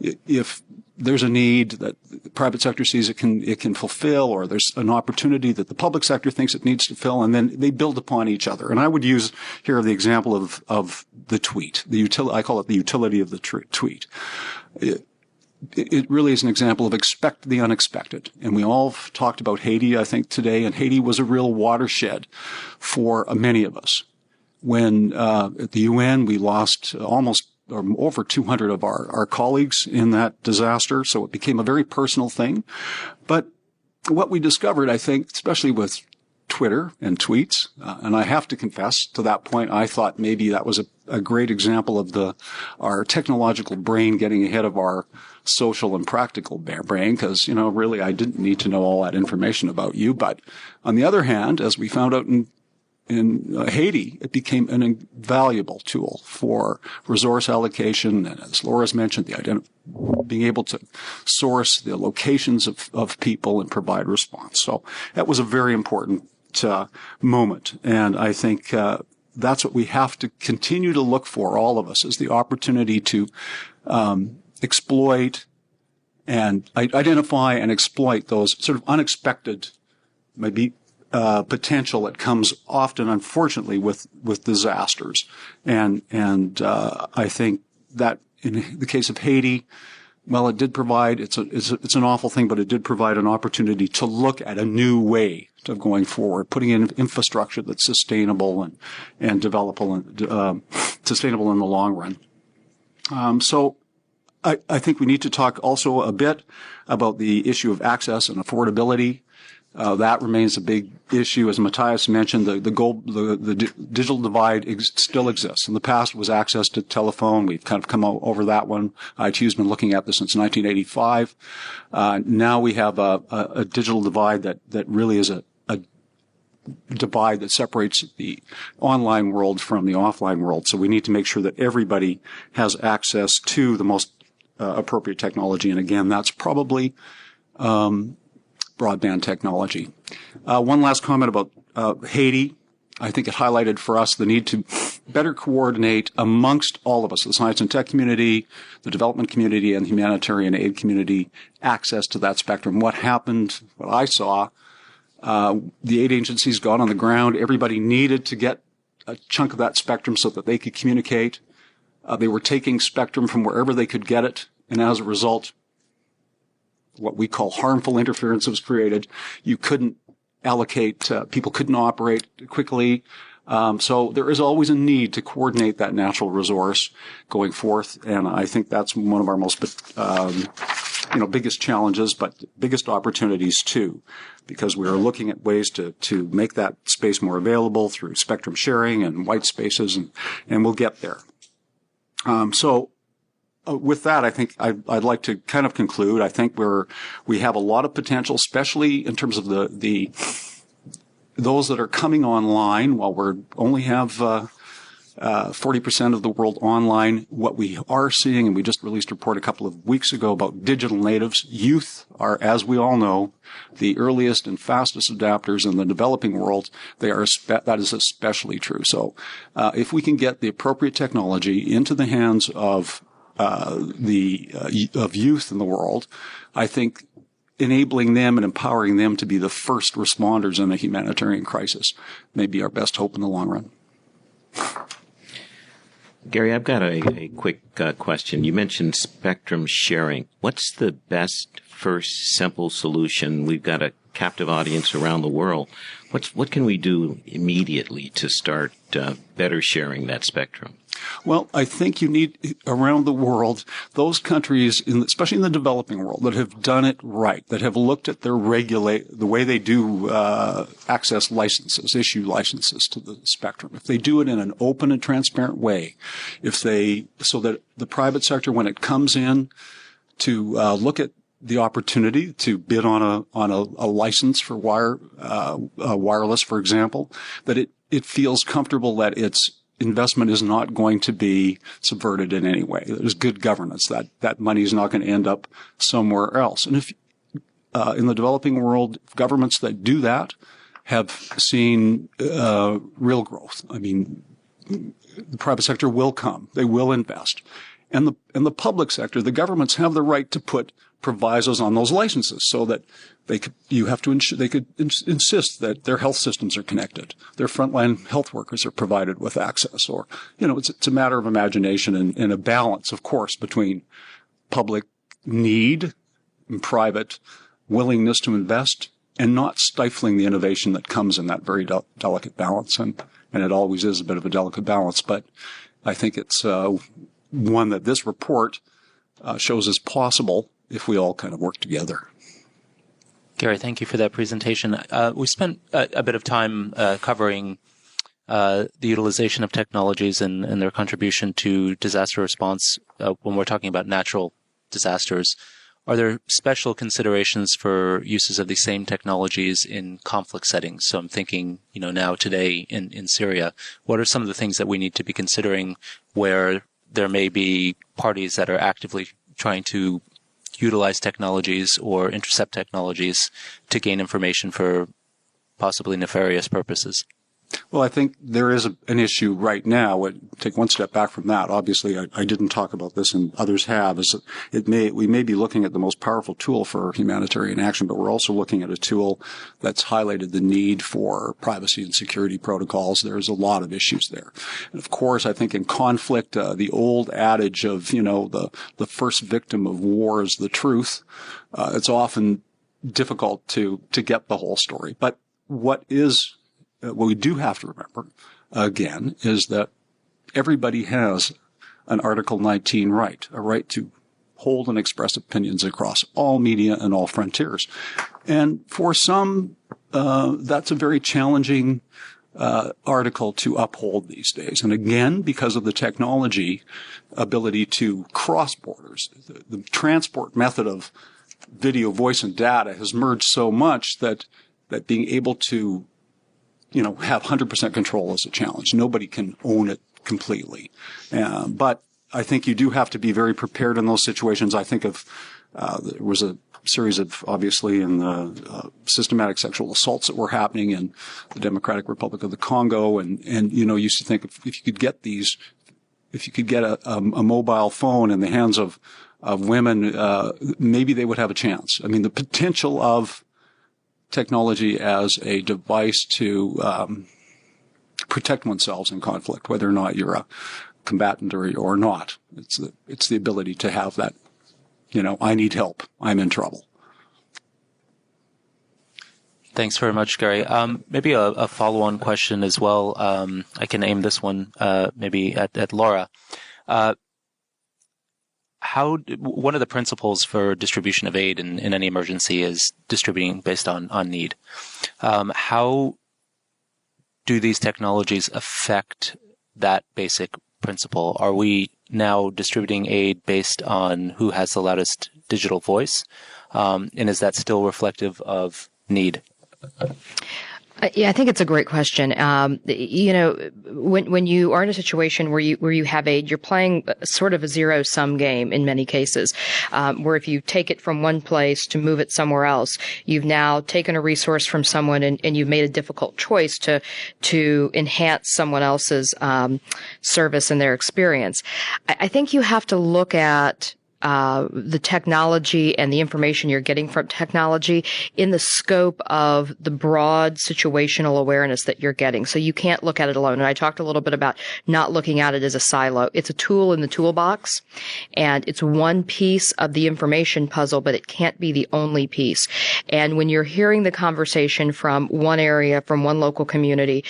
If there's a need that the private sector sees it can fulfill, or there's an opportunity that the public sector thinks it needs to fill, and then they build upon each other. And I would use here the example of the tweet. I call it the utility of the tweet. It really is an example of expect the unexpected. And we all talked about Haiti, I think, today, and Haiti was a real watershed for many of us. When at the UN, we lost over 200 of our colleagues in that disaster, so it became a very personal thing. But what we discovered, I think, especially with Twitter and tweets, and I have to confess, to that point, I thought maybe that was a great example of our technological brain getting ahead of our social and practical brain, because, really I didn't need to know all that information about you. But on the other hand, as we found out in Haiti, it became an invaluable tool for resource allocation, and as Laura's mentioned, being able to source the locations of people and provide response. So that was a very important moment, and I think that's what we have to continue to look for, all of us, is the opportunity to exploit and identify and exploit those sort of unexpected, maybe potential that comes often, unfortunately, with disasters. And I think that in the case of Haiti, well, it did provide, it's an awful thing, but it did provide an opportunity to look at a new way of going forward, putting in infrastructure that's sustainable and developable and sustainable in the long run. So I think we need to talk also a bit about the issue of access and affordability. That remains a big issue. As Matthias mentioned, the digital divide still exists. In the past, it was access to telephone. We've kind of come over that one. ITU's been looking at this since 1985. Now we have a digital divide that really is divide that separates the online world from the offline world. So we need to make sure that everybody has access to the most appropriate technology. And again, that's probably broadband technology. One last comment about Haiti. I think it highlighted for us the need to better coordinate amongst all of us, the science and tech community, the development community, and the humanitarian aid community, access to that spectrum. What happened, what I saw, the aid agencies got on the ground. Everybody needed to get a chunk of that spectrum so that they could communicate. They were taking spectrum from wherever they could get it, and as a result, what we call harmful interference was created. You couldn't allocate, people couldn't operate quickly. So there is always a need to coordinate that natural resource going forth, and I think that's one of our most, biggest challenges, but biggest opportunities too, because we are looking at ways to make that space more available through spectrum sharing and white spaces, and we'll get there. With that, I think I'd like to kind of conclude. I think we have a lot of potential, especially in terms of those that are coming online. While we only have 40% of the world online, what we are seeing, and we just released a report a couple of weeks ago about digital natives. Youth are, as we all know, the earliest and fastest adapters in the developing world. That is especially true. So, if we can get the appropriate technology into the hands of youth in the world, I think enabling them and empowering them to be the first responders in a humanitarian crisis may be our best hope in the long run. Gary, I've got a quick question. You mentioned spectrum sharing. What's the best first simple solution? We've got a captive audience around the world. What can we do immediately to start better sharing that spectrum? Well, I think you need around the world those countries, especially in the developing world, that have done it right, that have looked at the way they do access licenses, issue licenses to the spectrum. If they do it in an open and transparent way, so that the private sector, when it comes in to look at the opportunity to bid on a license for wireless, for example, that it feels comfortable that its investment is not going to be subverted in any way. There's good governance. That money is not going to end up somewhere else. And if in the developing world, governments that do that have seen real growth. I mean, the private sector will come. They will invest. And the public sector, the governments have the right to put provisos on those licenses so that they could insist that their health systems are connected, their frontline health workers are provided with access, or, it's a matter of imagination and a balance, of course, between public need and private willingness to invest and not stifling the innovation that comes in that very delicate balance. And it always is a bit of a delicate balance, but I think it's one that this report shows is possible if we all kind of work together. Gary, thank you for that presentation. We spent a bit of time covering the utilization of technologies and their contribution to disaster response when we're talking about natural disasters. Are there special considerations for uses of these same technologies in conflict settings? So I'm thinking, now today in Syria, what are some of the things that we need to be considering where there may be parties that are actively trying to utilize technologies or intercept technologies to gain information for possibly nefarious purposes? Well, I think there is an issue right now. Take one step back from that. Obviously, I didn't talk about this, and others have. We may be looking at the most powerful tool for humanitarian action, but we're also looking at a tool that's highlighted the need for privacy and security protocols. There's a lot of issues there, and of course, I think in conflict, the old adage of the first victim of war is the truth. It's often difficult to get the whole story, but what we do have to remember, again, is that everybody has an Article 19 right, a right to hold and express opinions across all media and all frontiers. And for some, that's a very challenging article to uphold these days. And again, because of the technology ability to cross borders, the transport method of video, voice, and data has merged so much that being able to have 100% control is a challenge. Nobody can own it completely. But I think you do have to be very prepared in those situations. I think of, there was a series of, obviously, in the systematic sexual assaults that were happening in the Democratic Republic of the Congo. And used to think if you could get a mobile phone in the hands of women, maybe they would have a chance. I mean, the potential of technology as a device to protect oneself in conflict, whether or not you're a combatant or not. It's the ability to have that, I need help, I'm in trouble. Thanks very much, Gary. Maybe a follow-on question as well. I can aim this one maybe at Laura. One of the principles for distribution of aid in any emergency is distributing based on need. How do these technologies affect that basic principle? Are we now distributing aid based on who has the loudest digital voice? And is that still reflective of need? Yeah, I think it's a great question. When you are in a situation where you have aid, you're playing sort of a zero-sum game in many cases, where if you take it from one place to move it somewhere else, you've now taken a resource from someone and you've made a difficult choice to enhance someone else's service and their experience. I think you have to look at the technology and the information you're getting from technology in the scope of the broad situational awareness that you're getting. So you can't look at it alone. And I talked a little bit about not looking at it as a silo. It's a tool in the toolbox, and it's one piece of the information puzzle, but it can't be the only piece. And when you're hearing the conversation from one area, from one local community,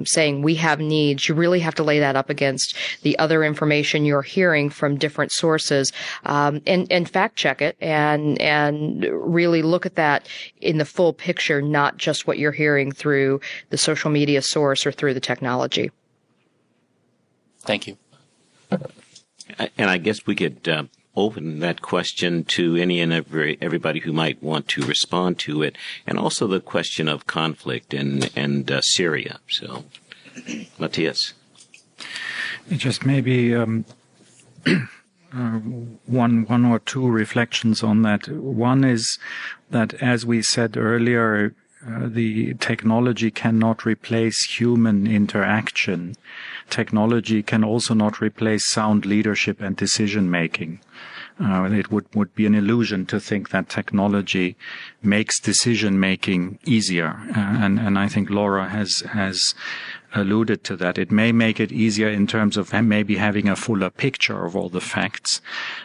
saying we have needs, you really have to lay that up against the other information you're hearing from different sources. And fact check it and really look at that in the full picture, not just what you're hearing through the social media source or through the technology. Thank you. And I guess we could open that question to any and everybody who might want to respond to it, and also the question of conflict and Syria. So, Matthias. Just maybe one or two reflections on that. One is that, as we said earlier, the technology cannot replace human interaction. Technology can also not replace sound leadership and decision making. It would be an illusion to think that technology makes decision making easier, and I think Laura has alluded to that. It may make it easier in terms of maybe having a fuller picture of all the facts,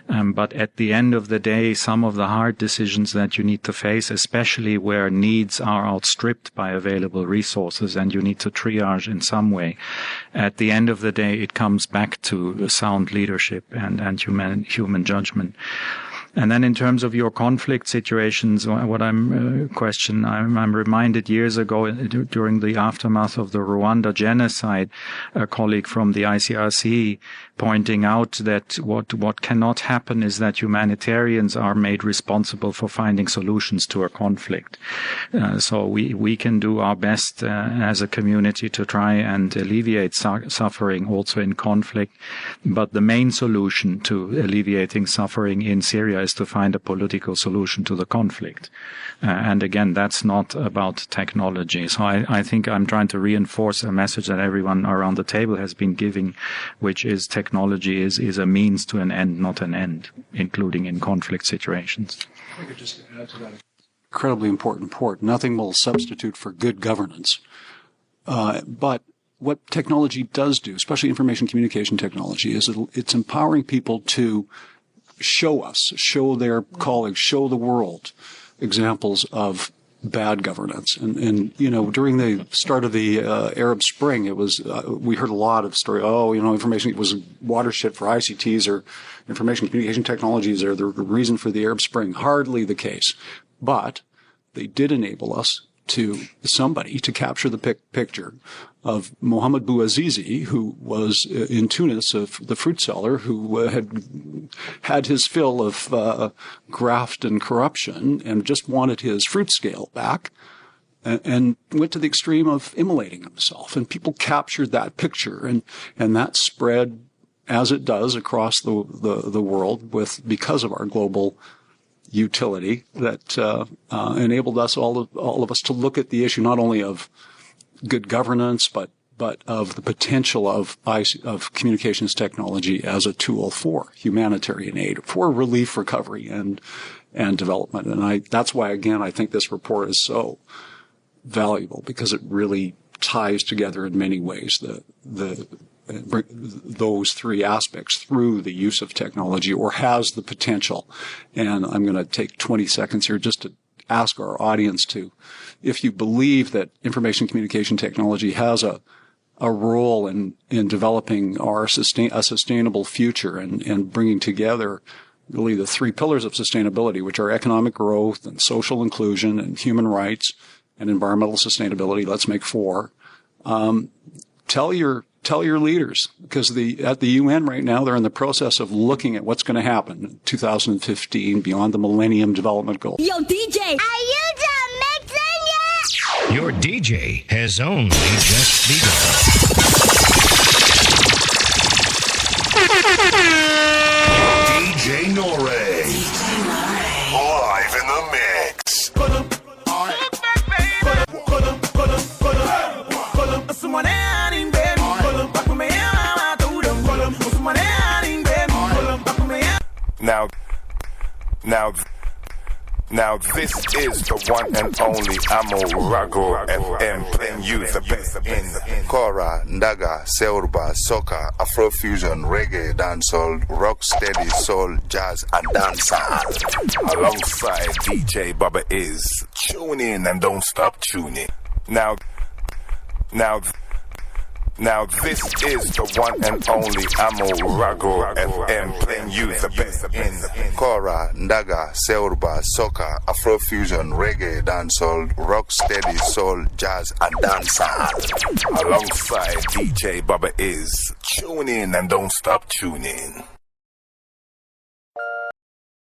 but at the end of the day, some of the hard decisions that you need to face, especially where needs are outstripped by available resources and you need to triage in some way, at the end of the day, it comes back to sound leadership and human judgment. And then in terms of your conflict situations, what I'm reminded years ago during the aftermath of the Rwanda genocide, a colleague from the ICRC pointing out that what cannot happen is that humanitarians are made responsible for finding solutions to a conflict. So we can do our best as a community to try and alleviate suffering also in conflict. But the main solution to alleviating suffering in Syria is to find a political solution to the conflict. And again, that's not about technology. So I think I'm trying to reinforce a message that everyone around the table has been giving, which is technology is a means to an end, not an end, including in conflict situations. I could just add to that. Incredibly important point. Nothing will substitute for good governance. But what technology does do, especially information communication technology, is it's empowering people to show their colleagues, show the world examples of bad governance. And during the start of the Arab Spring, it was, we heard a lot of story, information, it was a watershed for ICTs or information communication technologies or the reason for the Arab Spring. Hardly the case. But they did enable us to capture the picture of Mohamed Bouazizi, who was in Tunis, the fruit seller, who had his fill of graft and corruption and just wanted his fruit scale back. and went to the extreme of immolating himself. And people captured that picture, and that spread as it does across the world because of our global utility that enabled us all of us to look at the issue not only of good governance but of the potential of communications technology as a tool for humanitarian aid, for relief, recovery, and development. And that's why, again, I think this report is so valuable, because it really ties together in many ways those three aspects through the use of technology, or has the potential. And I'm going to take 20 seconds here just to ask our audience if you believe that information communication technology has a role in developing a sustainable future and bringing together really the three pillars of sustainability, which are economic growth and social inclusion and human rights and environmental sustainability. Let's make four. Tell your leaders, because at the UN right now, they're in the process of looking at what's going to happen in 2015 beyond the Millennium Development Goals. Yo, DJ, are you done mixing yet? Your DJ has only just begun. DJ Nore. Live in the mix. Now this is the one and only Amulragal FM, playing you the best in Kora, Ndaga, Seurba, Soca, Afrofusion, Reggae, Dancehall, Rocksteady, Soul, Jazz, and Dancehall. Alongside DJ Baba is. Tune in and don't stop tuning. Now this is the one and only Amulragal FM, playing you the best in Kora, Ndaga, Seurba, Soca, Afrofusion, Reggae, Dancehall, Rocksteady, Soul, Jazz, and Dancehall. Alongside DJ Baba is. Tune in and don't stop tuning.